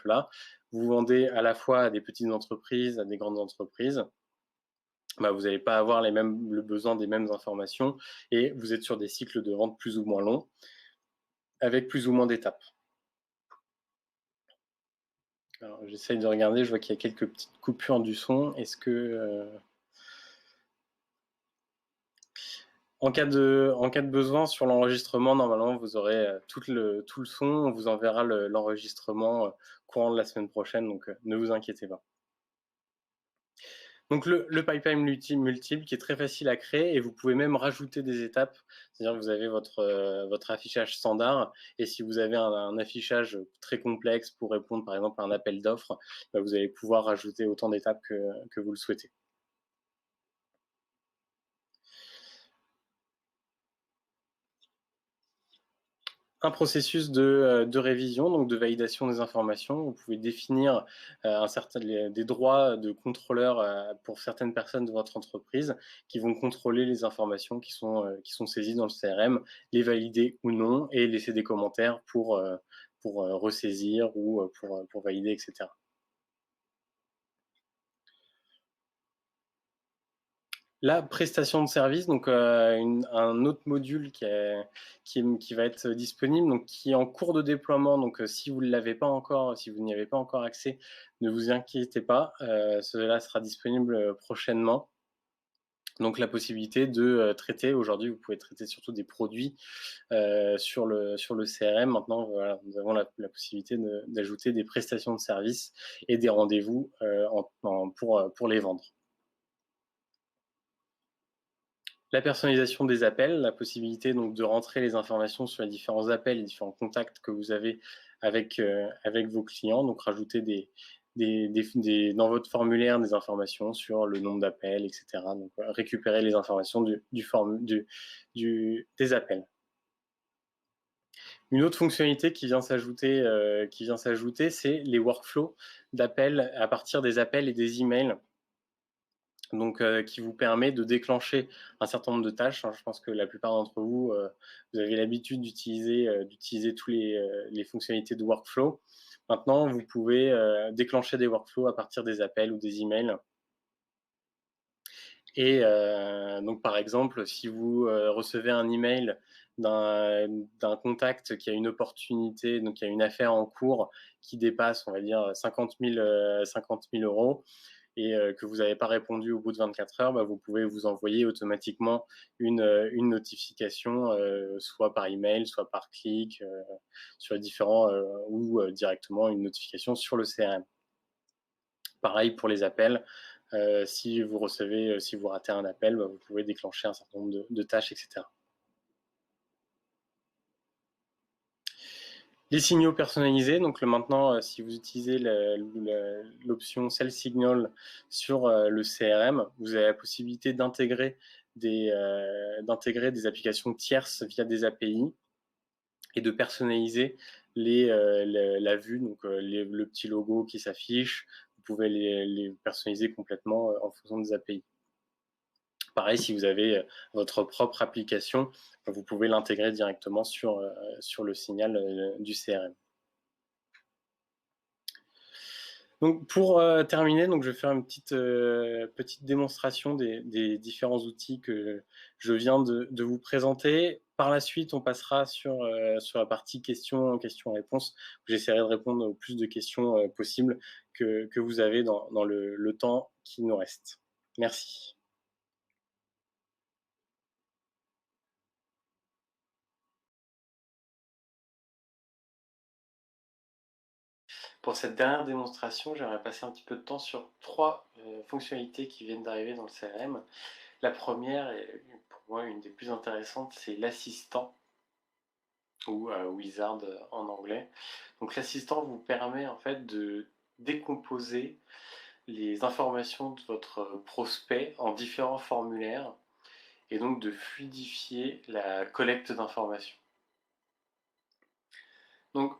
là, vous vendez à la fois à des petites entreprises, à des grandes entreprises. Bah, vous n'allez pas avoir le besoin des mêmes informations et vous êtes sur des cycles de vente plus ou moins longs avec plus ou moins d'étapes. Alors, j'essaye de regarder, je vois qu'il y a quelques petites coupures du son. Est-ce que... en cas de besoin sur l'enregistrement, normalement, vous aurez tout le son. On vous enverra l'enregistrement courant de la semaine prochaine, donc ne vous inquiétez pas. Donc le pipeline multiple qui est très facile à créer et vous pouvez même rajouter des étapes. C'est-à-dire que vous avez votre affichage standard et si vous avez un affichage très complexe pour répondre par exemple à un appel d'offres, bah, vous allez pouvoir rajouter autant d'étapes que vous le souhaitez. Un processus de révision, donc de validation des informations. Vous pouvez définir des droits de contrôleur pour certaines personnes de votre entreprise qui vont contrôler les informations qui sont saisies dans le CRM, les valider ou non et laisser des commentaires pour ressaisir ou pour valider, etc. La prestation de service, donc un autre module qui va être disponible, donc qui est en cours de déploiement. Donc si vous ne l'avez pas encore, si vous n'y avez pas encore accès, ne vous inquiétez pas, cela sera disponible prochainement. Donc la possibilité de traiter, aujourd'hui vous pouvez traiter surtout des produits sur le CRM. Maintenant, voilà, nous avons la possibilité d'ajouter des prestations de service et des rendez-vous pour les vendre. La personnalisation des appels, la possibilité donc de rentrer les informations sur les différents appels, les différents contacts que vous avez avec vos clients, donc rajouter dans votre formulaire des informations sur le nombre d'appels, etc. Donc récupérer les informations des appels. Une autre fonctionnalité qui vient s'ajouter, c'est les workflows d'appels à partir des appels et des emails. Donc qui vous permet de déclencher un certain nombre de tâches. Je pense que la plupart d'entre vous, vous avez l'habitude d'utiliser tous les fonctionnalités de workflow. Maintenant, vous pouvez déclencher des workflows à partir des appels ou des emails. Et donc, par exemple, si vous recevez un email d'un contact qui a une opportunité, donc qui a une affaire en cours qui dépasse, on va dire, 50 000 euros, et que vous n'avez pas répondu au bout de 24 heures, bah, vous pouvez vous envoyer automatiquement une notification, soit par email, soit par clic, sur les différents, ou directement une notification sur le CRM. Pareil pour les appels. Si vous ratez un appel, bah, vous pouvez déclencher un certain nombre de tâches, etc. Les signaux personnalisés, donc maintenant, si vous utilisez l'option Sell Signal sur le CRM, vous avez la possibilité d'intégrer des applications tierces via des API et de personnaliser la vue, donc le petit logo qui s'affiche. Vous pouvez les personnaliser complètement en fonction des API. Pareil, si vous avez votre propre application, vous pouvez l'intégrer directement sur le signal du CRM. Donc pour terminer, donc je vais faire une petite démonstration des différents outils que je viens de vous présenter. Par la suite, on passera sur la partie questions-réponses. J'essaierai de répondre au plus de questions possibles que vous avez dans le temps qui nous reste. Merci. Pour cette dernière démonstration, j'aimerais passer un petit peu de temps sur trois fonctionnalités qui viennent d'arriver dans le CRM. La première, et pour moi une des plus intéressantes, c'est l'assistant, ou Wizard en anglais. Donc l'assistant vous permet en fait de décomposer les informations de votre prospect en différents formulaires et donc de fluidifier la collecte d'informations. Donc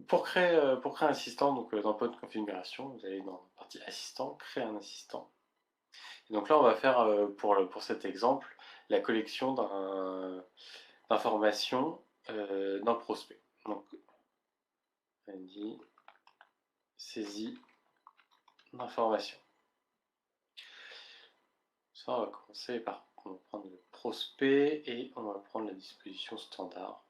pour créer un assistant, donc dans le de configuration, vous allez dans la partie assistant, créer un assistant. Et donc là on va faire pour cet exemple la collection d'informations d'un prospect. Donc on dit saisie d'informations. Ça, on va commencer par prendre le prospect et on va prendre la disposition standard.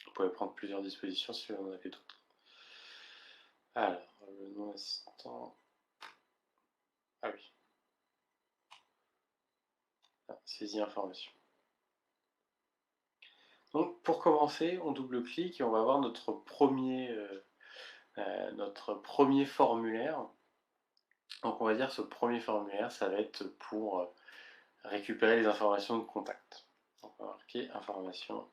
Vous pouvez prendre plusieurs dispositions si vous en avez d'autres. Alors, le nom assistant. Ah oui. Ah, saisie information. Donc pour commencer, on double-clique et on va voir notre premier formulaire. Donc on va dire ce premier formulaire, ça va être pour récupérer les informations de contact. Donc on va marquer information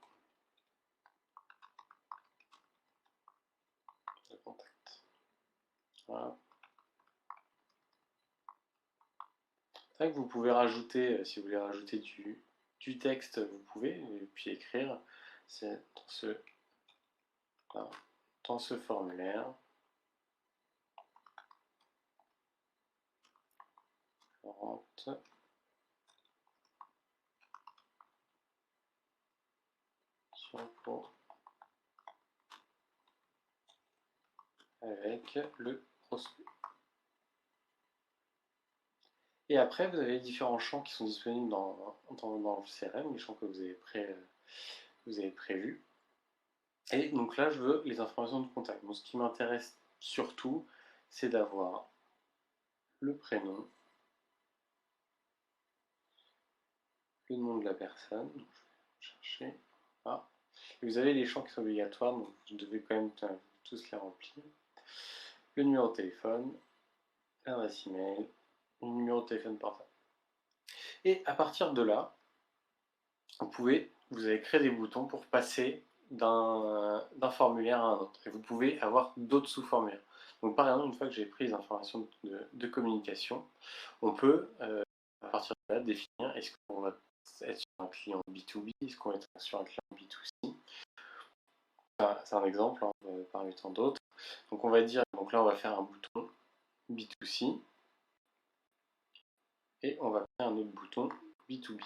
de contact. Voilà. C'est vrai que vous pouvez rajouter, si vous voulez rajouter du texte, vous pouvez, et puis écrire, c'est dans ce formulaire. Avec le prospect. Et après, vous avez différents champs qui sont disponibles dans le CRM, les champs que vous avez prévus. Et donc là, je veux les informations de contact. Donc ce qui m'intéresse surtout, c'est d'avoir le prénom, le nom de la personne. Donc, je vais chercher. Ah. Et vous avez les champs qui sont obligatoires, donc vous devez quand même tous les remplir. Le numéro de téléphone, l'adresse email, le numéro de téléphone portable. Et à partir de là, vous avez créé des boutons pour passer d'un formulaire à un autre. Et vous pouvez avoir d'autres sous-formulaires. Donc par exemple, une fois que j'ai pris les informations de communication, on peut, à partir de là, définir est-ce qu'on va être sur un client B2B, est-ce qu'on va être sur un client B2C. C'est un exemple hein, parmi tant d'autres. Donc on va dire, donc là on va faire un bouton B2C et on va faire un autre bouton B2B.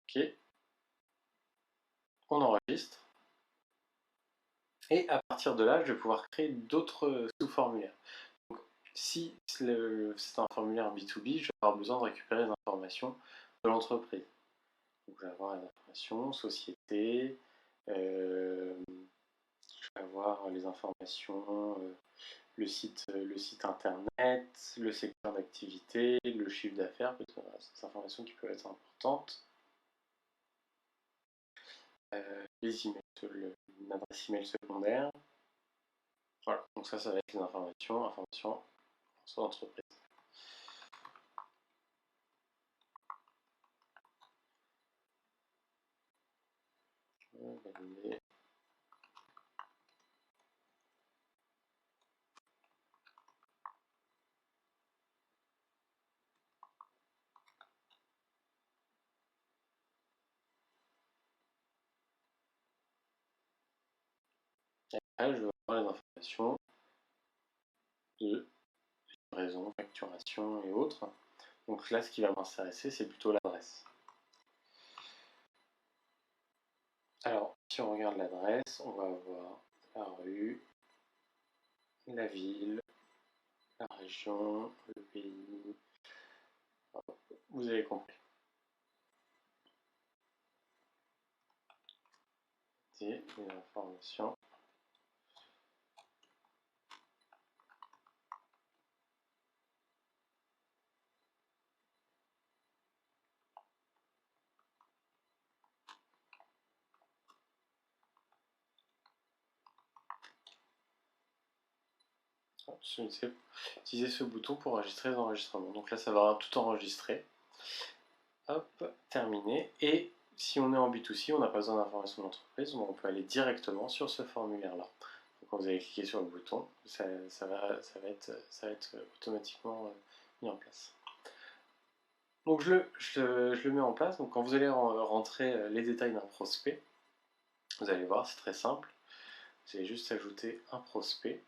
Ok, on enregistre. Et à partir de là, je vais pouvoir créer d'autres sous-formulaires. Donc, si c'est un formulaire B2B, je vais avoir besoin de récupérer les informations de l'entreprise. Donc, je vais avoir les informations, société, je vais avoir les informations, le site internet, le secteur d'activité, le chiffre d'affaires, parce que voilà, c'est des informations qui peuvent être importantes. Les emails, une adresse email secondaire. Voilà, donc ça va être les informations sur l'entreprise. Valider. Et après, je vais avoir les informations de livraison, facturation et autres. Donc là, ce qui va m'intéresser, c'est plutôt l'adresse. Alors, si on regarde l'adresse, on va avoir la rue, la ville, la région, le pays. Vous avez compris. Et les informations. Utiliser ce bouton pour enregistrer les enregistrements. Donc là, ça va tout enregistrer. Hop, terminé. Et si on est en B2C, on n'a pas besoin d'informations d'entreprise, on peut aller directement sur ce formulaire-là. Donc quand vous allez cliquer sur le bouton, ça va être automatiquement mis en place. Donc je le mets en place. Donc quand vous allez rentrer les détails d'un prospect, vous allez voir, c'est très simple. Vous allez juste ajouter un prospect.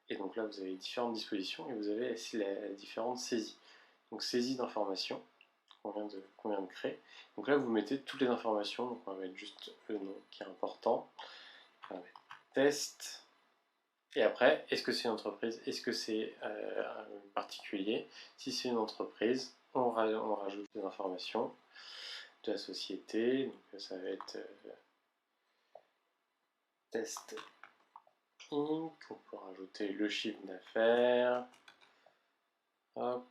Et donc là, vous avez différentes dispositions et vous avez la différentes saisies. Donc saisie d'informations qu'on vient de créer. Donc là, vous mettez toutes les informations. Donc on va mettre juste le nom qui est important. On va mettre test. Et après, est-ce que c'est une entreprise? Est-ce que c'est un particulier? Si c'est une entreprise, on rajoute les informations de la société. Donc ça va être Test Inc. On peut rajouter le chiffre d'affaires. Hop.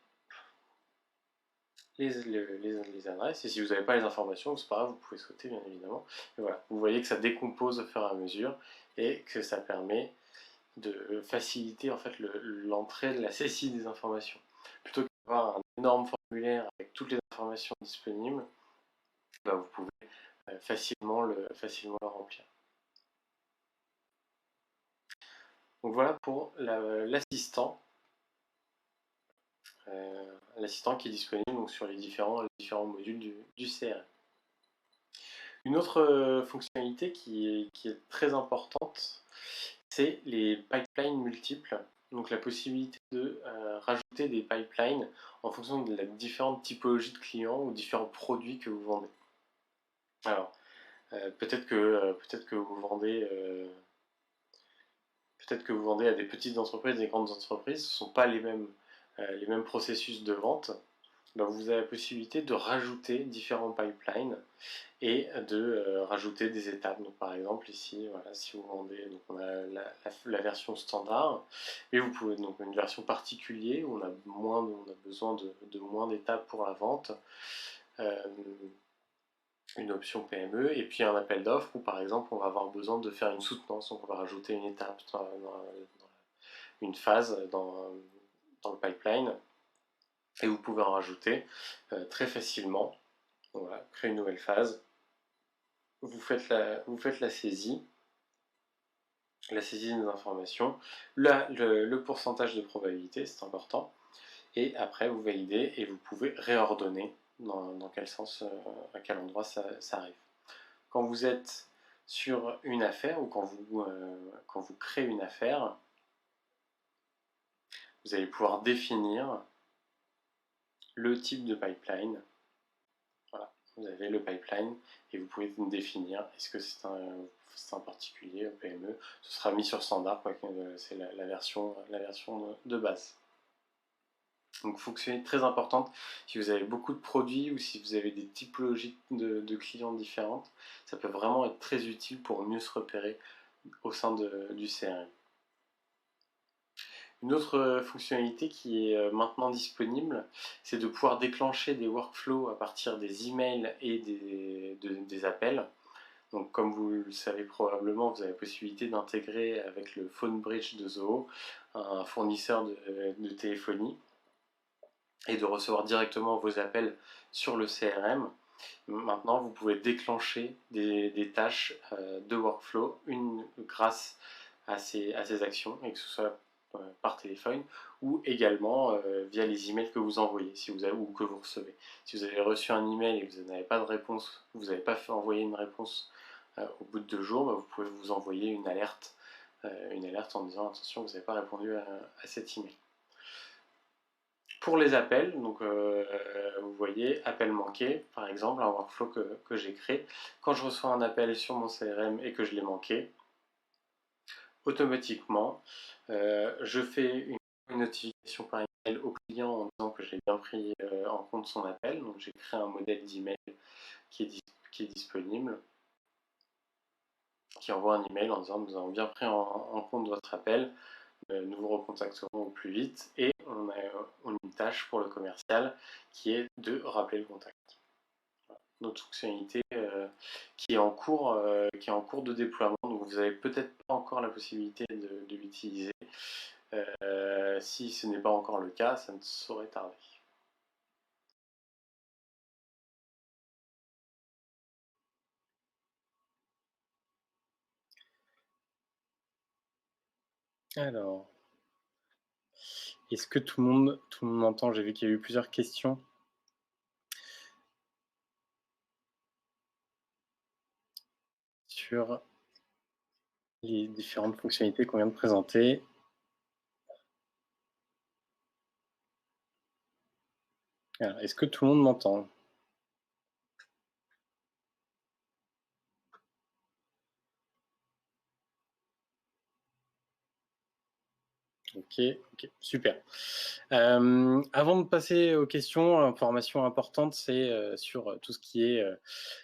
Les adresses. Et si vous n'avez pas les informations, c'est pas grave, vous pouvez sauter bien évidemment. Et voilà, vous voyez que ça décompose au fur et à mesure et que ça permet de faciliter en fait l'entrée de la saisie des informations. Plutôt qu'avoir un énorme formulaire avec toutes les informations disponibles, bah, vous pouvez facilement le remplir. Donc voilà pour l'assistant. L'assistant qui est disponible donc, sur les différents modules du CRM. Une autre fonctionnalité qui est très importante, c'est les pipelines multiples. Donc la possibilité de rajouter des pipelines en fonction de la différente typologie de clients ou différents produits que vous vendez. Alors, peut-être que vous vendez à des petites entreprises, des grandes entreprises, ce ne sont pas les mêmes processus de vente. Ben, vous avez la possibilité de rajouter différents pipelines et de rajouter des étapes. Donc, par exemple, ici, voilà, si vous vendez, donc on a la version standard, et vous pouvez donc une version particulière où on a besoin de moins d'étapes pour la vente, une option PME, et puis un appel d'offres où, par exemple, on va avoir besoin de faire une soutenance, donc on va rajouter une étape, une phase dans le pipeline, et vous pouvez en rajouter très facilement. Donc, voilà, créer une nouvelle phase. Vous faites la saisie des informations, le pourcentage de probabilité, c'est important, et après vous validez et vous pouvez réordonner dans quel sens, à quel endroit ça arrive. Quand vous êtes sur une affaire ou quand vous créez une affaire, vous allez pouvoir définir le type de pipeline. Voilà, vous avez le pipeline et vous pouvez définir est-ce que c'est un particulier, un PME. Ce sera mis sur standard, c'est la version de base. Donc fonctionnalité très importante si vous avez beaucoup de produits ou si vous avez des typologies de clients différentes, ça peut vraiment être très utile pour mieux se repérer au sein du CRM. Une autre fonctionnalité qui est maintenant disponible, c'est de pouvoir déclencher des workflows à partir des emails et des appels. Donc, comme vous le savez probablement, vous avez la possibilité d'intégrer avec le Phone Bridge de Zoho un fournisseur de téléphonie et de recevoir directement vos appels sur le CRM. Maintenant, vous pouvez déclencher des tâches de workflow grâce à ces actions, et que ce soit par téléphone ou également via les emails que vous envoyez ou que vous recevez. Si vous avez reçu un email et que vous n'avez pas de réponse, vous n'avez pas envoyé une réponse au bout de 2 jours, bah, vous pouvez vous envoyer une alerte en disant attention, vous n'avez pas répondu à cet email. Pour les appels, donc vous voyez, appel manqué, par exemple, un workflow que j'ai créé. Quand je reçois un appel sur mon CRM et que je l'ai manqué, automatiquement, je fais une notification par email au client en disant que j'ai bien pris en compte son appel. Donc j'ai créé un modèle d'email qui est disponible, qui envoie un email en disant nous avons bien pris en compte votre appel. Nous vous recontacterons au plus vite et on a une tâche pour le commercial qui est de rappeler le contact. Voilà. Notre fonctionnalité qui est en cours de déploiement, donc vous n'avez peut-être pas encore la possibilité de l'utiliser. Si ce n'est pas encore le cas, ça ne saurait tarder. Alors, est-ce que tout le monde m'entend? J'ai vu qu'il y a eu plusieurs questions. Sur les différentes fonctionnalités qu'on vient de présenter. Alors, est-ce que tout le monde m'entend? Ok. Ok, super. Avant de passer aux questions, information importante, c'est sur tout ce qui est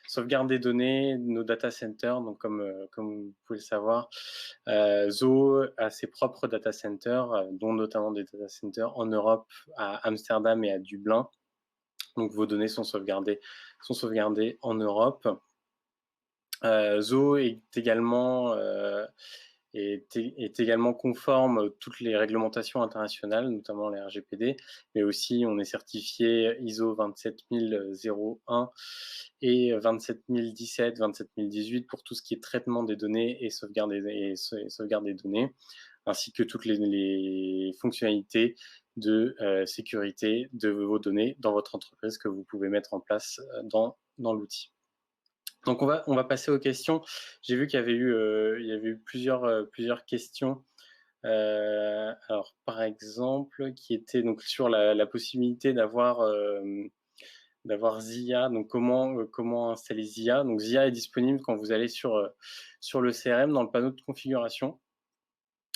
sauvegarde des données, nos data centers. Donc, comme vous pouvez le savoir, Zoho a ses propres data centers, dont notamment des data centers en Europe, à Amsterdam et à Dublin. Donc, vos données sont sauvegardées en Europe. Zoho est également conforme à toutes les réglementations internationales, notamment les RGPD, mais aussi on est certifié ISO 27001 et 27017, 27018 pour tout ce qui est traitement des données et sauvegarde des données, ainsi que toutes les fonctionnalités de sécurité de vos données dans votre entreprise que vous pouvez mettre en place dans l'outil. Donc on va passer aux questions. J'ai vu qu'il y avait eu plusieurs questions. Alors par exemple, qui était donc sur la possibilité d'avoir ZIA. Donc comment installer ZIA. Donc ZIA est disponible quand vous allez sur le CRM dans le panneau de configuration.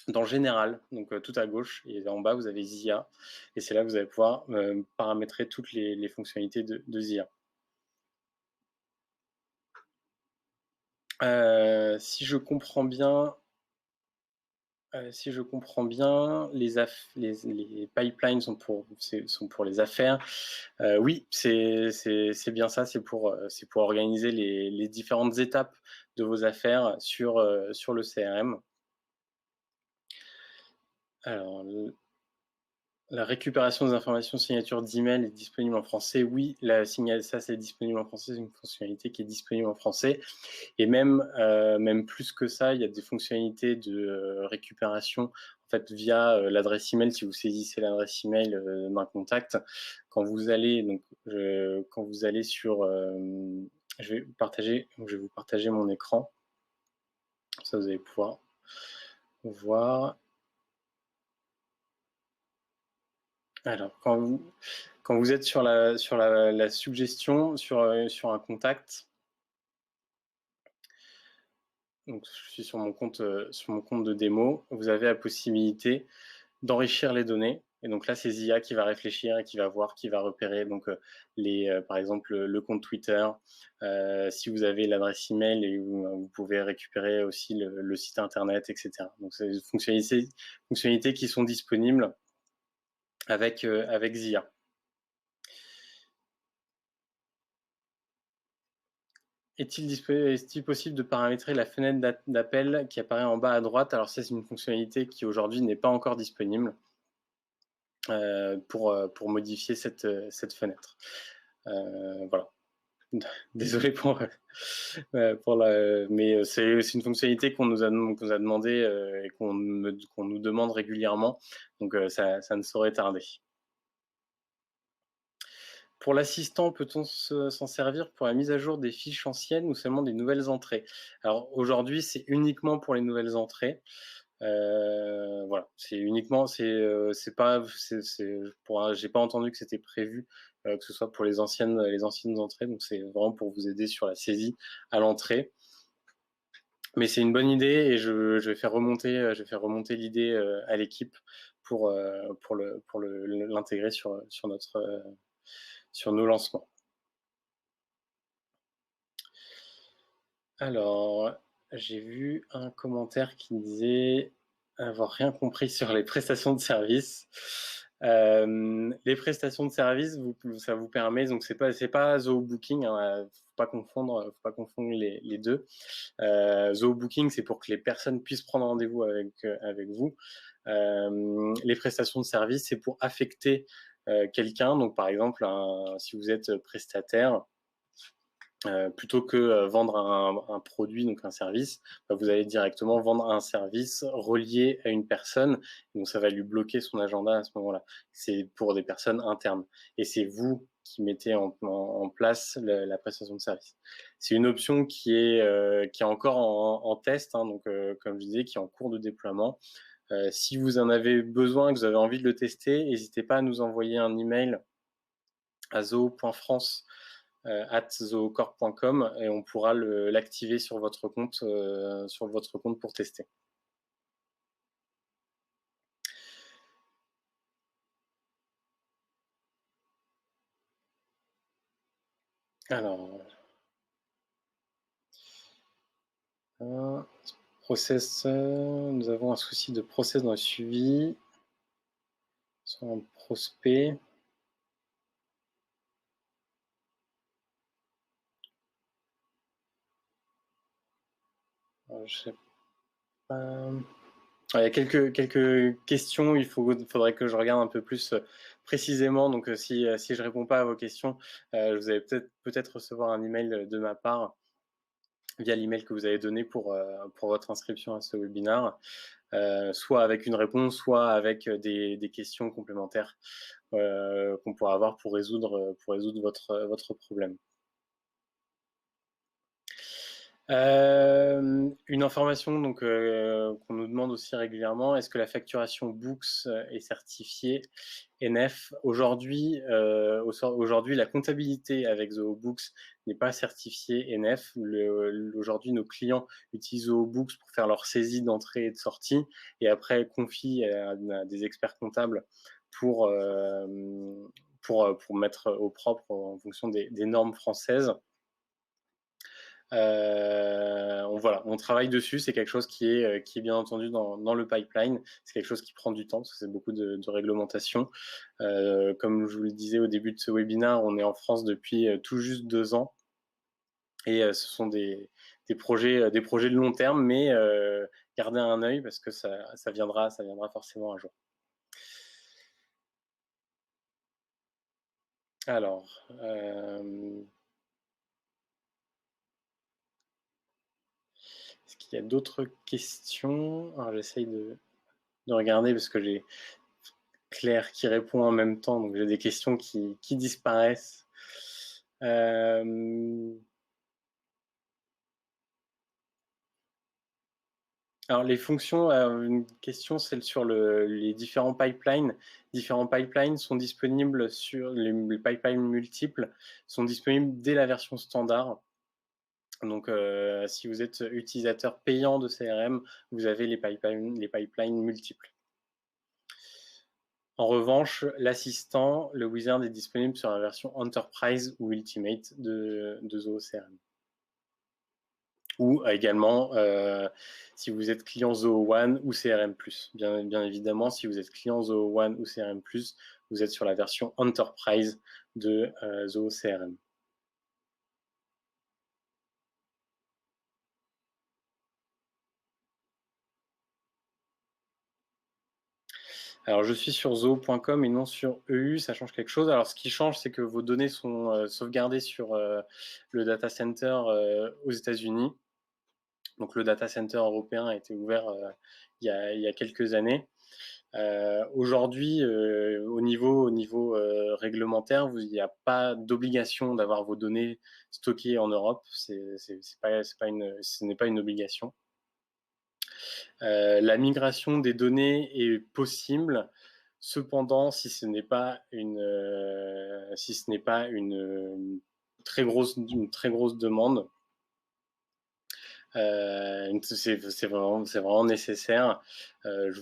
Dans Général, donc tout à gauche, et en bas vous avez ZIA, et c'est là que vous allez pouvoir paramétrer toutes les fonctionnalités de ZIA. Si je comprends bien, les pipelines sont pour les affaires. Oui, c'est bien ça. C'est pour organiser les différentes étapes de vos affaires sur le CRM. Alors, la récupération des informations signature d'email est disponible en français. Oui, ça c'est disponible en français. C'est une fonctionnalité qui est disponible en français. Et même plus que ça, il y a des fonctionnalités de récupération en fait via l'adresse email. Si vous saisissez l'adresse email d'un contact, quand vous allez sur, je vais vous partager mon écran. Ça, vous allez pouvoir voir. Alors, quand vous êtes sur la suggestion sur un contact. Donc, je suis sur mon compte de démo. Vous avez la possibilité d'enrichir les données. Et donc là, c'est ZIA qui va réfléchir et qui va voir, qui va repérer donc par exemple le compte Twitter. Si vous avez l'adresse email, et vous pouvez récupérer aussi le site internet, etc. Donc c'est des fonctionnalités qui sont disponibles avec ZIA. Est-il possible de paramétrer la fenêtre d'appel qui apparaît en bas à droite? Alors ça, c'est une fonctionnalité qui aujourd'hui n'est pas encore disponible pour modifier cette fenêtre. Voilà. Désolé mais c'est une fonctionnalité qu'on nous a demandé et qu'on nous demande régulièrement. Donc ça ne saurait tarder. Pour l'assistant, peut-on s'en servir pour la mise à jour des fiches anciennes ou seulement des nouvelles entrées? Alors aujourd'hui, c'est uniquement pour les nouvelles entrées. Voilà, c'est uniquement, j'ai pas entendu que c'était prévu que ce soit pour les anciennes entrées. Donc c'est vraiment pour vous aider sur la saisie à l'entrée. Mais c'est une bonne idée et je vais faire remonter l'idée à l'équipe pour l'intégrer sur nos lancements. Alors, j'ai vu un commentaire qui disait avoir rien compris sur les prestations de service. Les prestations de service, ça vous permet, donc c'est pas Zoho Booking, hein, faut pas confondre les deux. Zoho Booking, c'est pour que les personnes puissent prendre rendez-vous avec vous. Les prestations de service, c'est pour affecter quelqu'un. Donc, par exemple, si vous êtes prestataire, plutôt que vendre un produit, donc un service, vous allez directement vendre un service relié à une personne. Donc, ça va lui bloquer son agenda à ce moment-là. C'est pour des personnes internes. Et c'est vous qui mettez en place la prestation de service. C'est une option qui est encore en test, hein, donc comme je disais, qui est en cours de déploiement. Si vous en avez besoin, que vous avez envie de le tester, n'hésitez pas à nous envoyer un email à zoho.france@zohocorp.com et on pourra l'activer sur votre compte pour tester. Alors, process, nous avons un souci de process dans le suivi sur un prospect. Alors, je sais pas. Il y a quelques questions, faudrait que je regarde un peu plus précisément. Donc, si je réponds pas à vos questions, vous allez peut-être recevoir un email de ma part via l'email que vous avez donné pour votre inscription à ce webinaire, soit avec une réponse, soit avec des questions complémentaires qu'on pourra avoir pour résoudre votre problème. Une information donc qu'on nous demande aussi régulièrement, est-ce que la facturation Books est certifiée NF? Aujourd'hui, la comptabilité avec Zoobooks n'est pas certifiée NF. Aujourd'hui, nos clients utilisent Zoobooks pour faire leur saisie d'entrée et de sortie, et après confient à des experts comptables pour mettre au propre en fonction des normes françaises. On travaille dessus. C'est quelque chose qui est bien entendu dans le pipeline. C'est quelque chose qui prend du temps parce que c'est beaucoup de réglementation. Comme je vous le disais au début de ce webinaire, on est en France depuis tout juste 2 ans et ce sont des projets de long terme, mais gardez un œil parce que ça viendra forcément un jour. Alors, est-ce qu'il y a d'autres questions? Alors, j'essaye de regarder parce que j'ai Claire qui répond en même temps, donc j'ai des questions qui disparaissent. Alors les fonctions, une question, celle sur les différents pipelines. Différents pipelines sont disponibles sur les pipelines multiples, sont disponibles dès la version standard. Donc, si vous êtes utilisateur payant de CRM, vous avez les pipelines multiples. En revanche, l'assistant, le wizard, est disponible sur la version Enterprise ou Ultimate de Zoho CRM. Ou également, si vous êtes client Zoho One ou CRM+. Bien évidemment, si vous êtes client Zoho One ou CRM+, vous êtes sur la version Enterprise de Zoho CRM. Alors, je suis sur zoho.com et non sur EU, ça change quelque chose. Alors, ce qui change, c'est que vos données sont sauvegardées sur le data center aux États-Unis. Donc, le data center européen a été ouvert il y a quelques années. Aujourd'hui, au niveau réglementaire, il n'y a pas d'obligation d'avoir vos données stockées en Europe. Ce n'est pas une obligation. La migration des données est possible. Cependant, si ce n'est pas une très grosse demande, c'est vraiment nécessaire. Je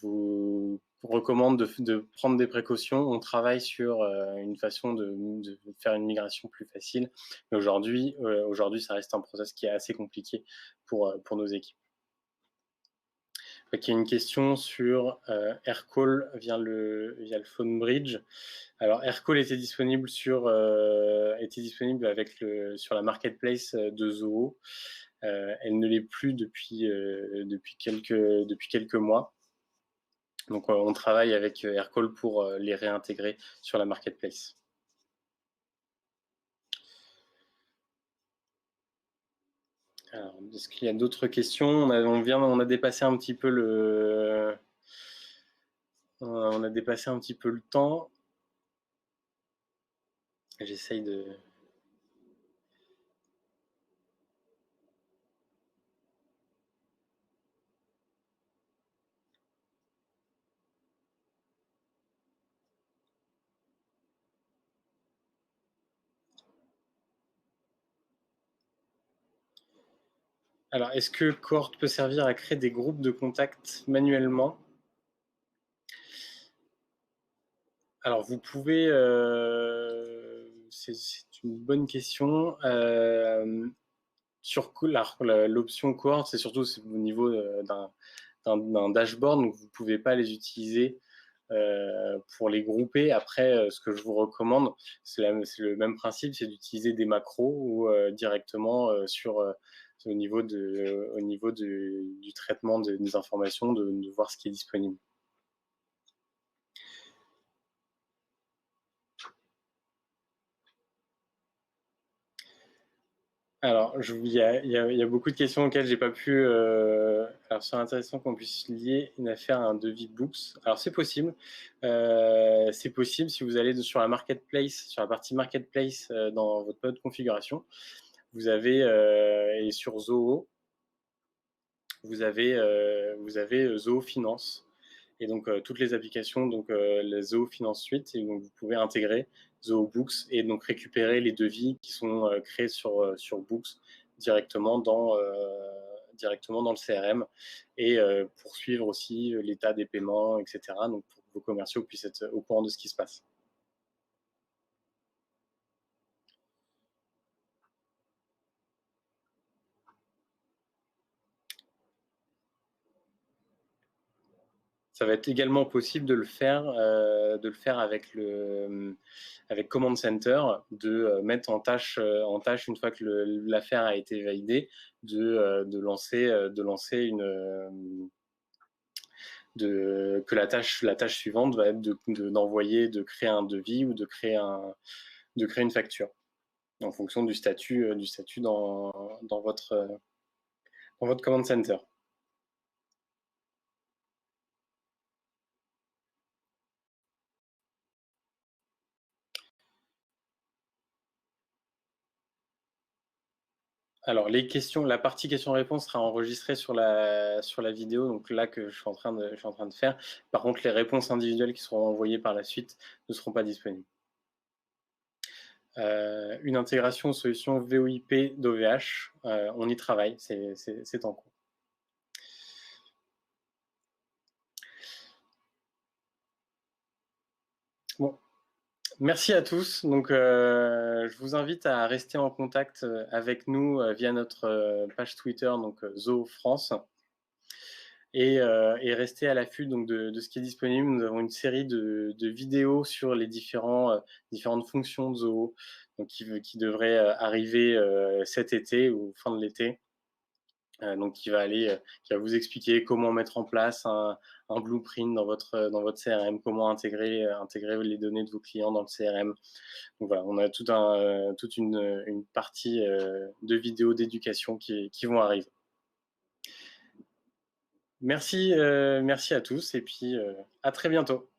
vous recommande de prendre des précautions. On travaille sur une façon de faire une migration plus facile. Mais aujourd'hui, ça reste un process qui est assez compliqué pour nos équipes. Il y a une question sur AirCall via le phone bridge. Alors AirCall était disponible sur la marketplace de Zoho. Elle ne l'est plus depuis quelques mois. Donc on travaille avec AirCall pour les réintégrer sur la marketplace. Alors, est-ce qu'il y a d'autres questions? On a dépassé un petit peu le temps. J'essaye de... Alors, est-ce que Cohort peut servir à créer des groupes de contacts manuellement? Alors, vous pouvez, une bonne question. Sur l'option cohorte, c'est surtout au niveau d'un dashboard, donc vous ne pouvez pas les utiliser pour les grouper. Après, ce que je vous recommande, c'est le même principe, c'est d'utiliser des macros ou directement au niveau du traitement des informations, de voir ce qui est disponible. Alors, il y a beaucoup de questions auxquelles j'ai pas pu. Alors, c'est intéressant qu'on puisse lier une affaire à un devis books. Alors, c'est possible. C'est possible si vous allez sur la marketplace, sur la partie marketplace dans votre mode configuration. Vous avez et sur Zoho, vous avez Zoho Finance. Et donc, toutes les applications, donc la Zoho Finance Suite, et donc vous pouvez intégrer Zoho Books et donc récupérer les devis qui sont créés sur Books directement dans le CRM et poursuivre aussi l'état des paiements, etc. Donc, pour que vos commerciaux puissent être au courant de ce qui se passe. Ça va être également possible de le faire avec Command Center, de mettre en tâche une fois que l'affaire a été validée, de lancer que la tâche suivante va être d'envoyer, de créer un devis ou de créer une facture en fonction du statut dans votre Command Center. Alors, la partie questions-réponses sera enregistrée sur la vidéo, donc là que je suis en train de faire. Par contre, les réponses individuelles qui seront envoyées par la suite ne seront pas disponibles. Une intégration aux solutions VoIP d'OVH, on y travaille, c'est en cours. Bon, merci à tous. Donc, je vous invite à rester en contact avec nous via notre page Twitter, donc Zoho France, et rester à l'affût donc de ce qui est disponible. Nous avons une série de vidéos sur les différentes fonctions de Zoho, donc qui devraient arriver cet été ou fin de l'été. Donc, qui va vous expliquer comment mettre en place un blueprint dans votre CRM, comment intégrer les données de vos clients dans le CRM. Donc voilà, on a toute une partie de vidéos d'éducation qui vont arriver. Merci à tous et puis à très bientôt.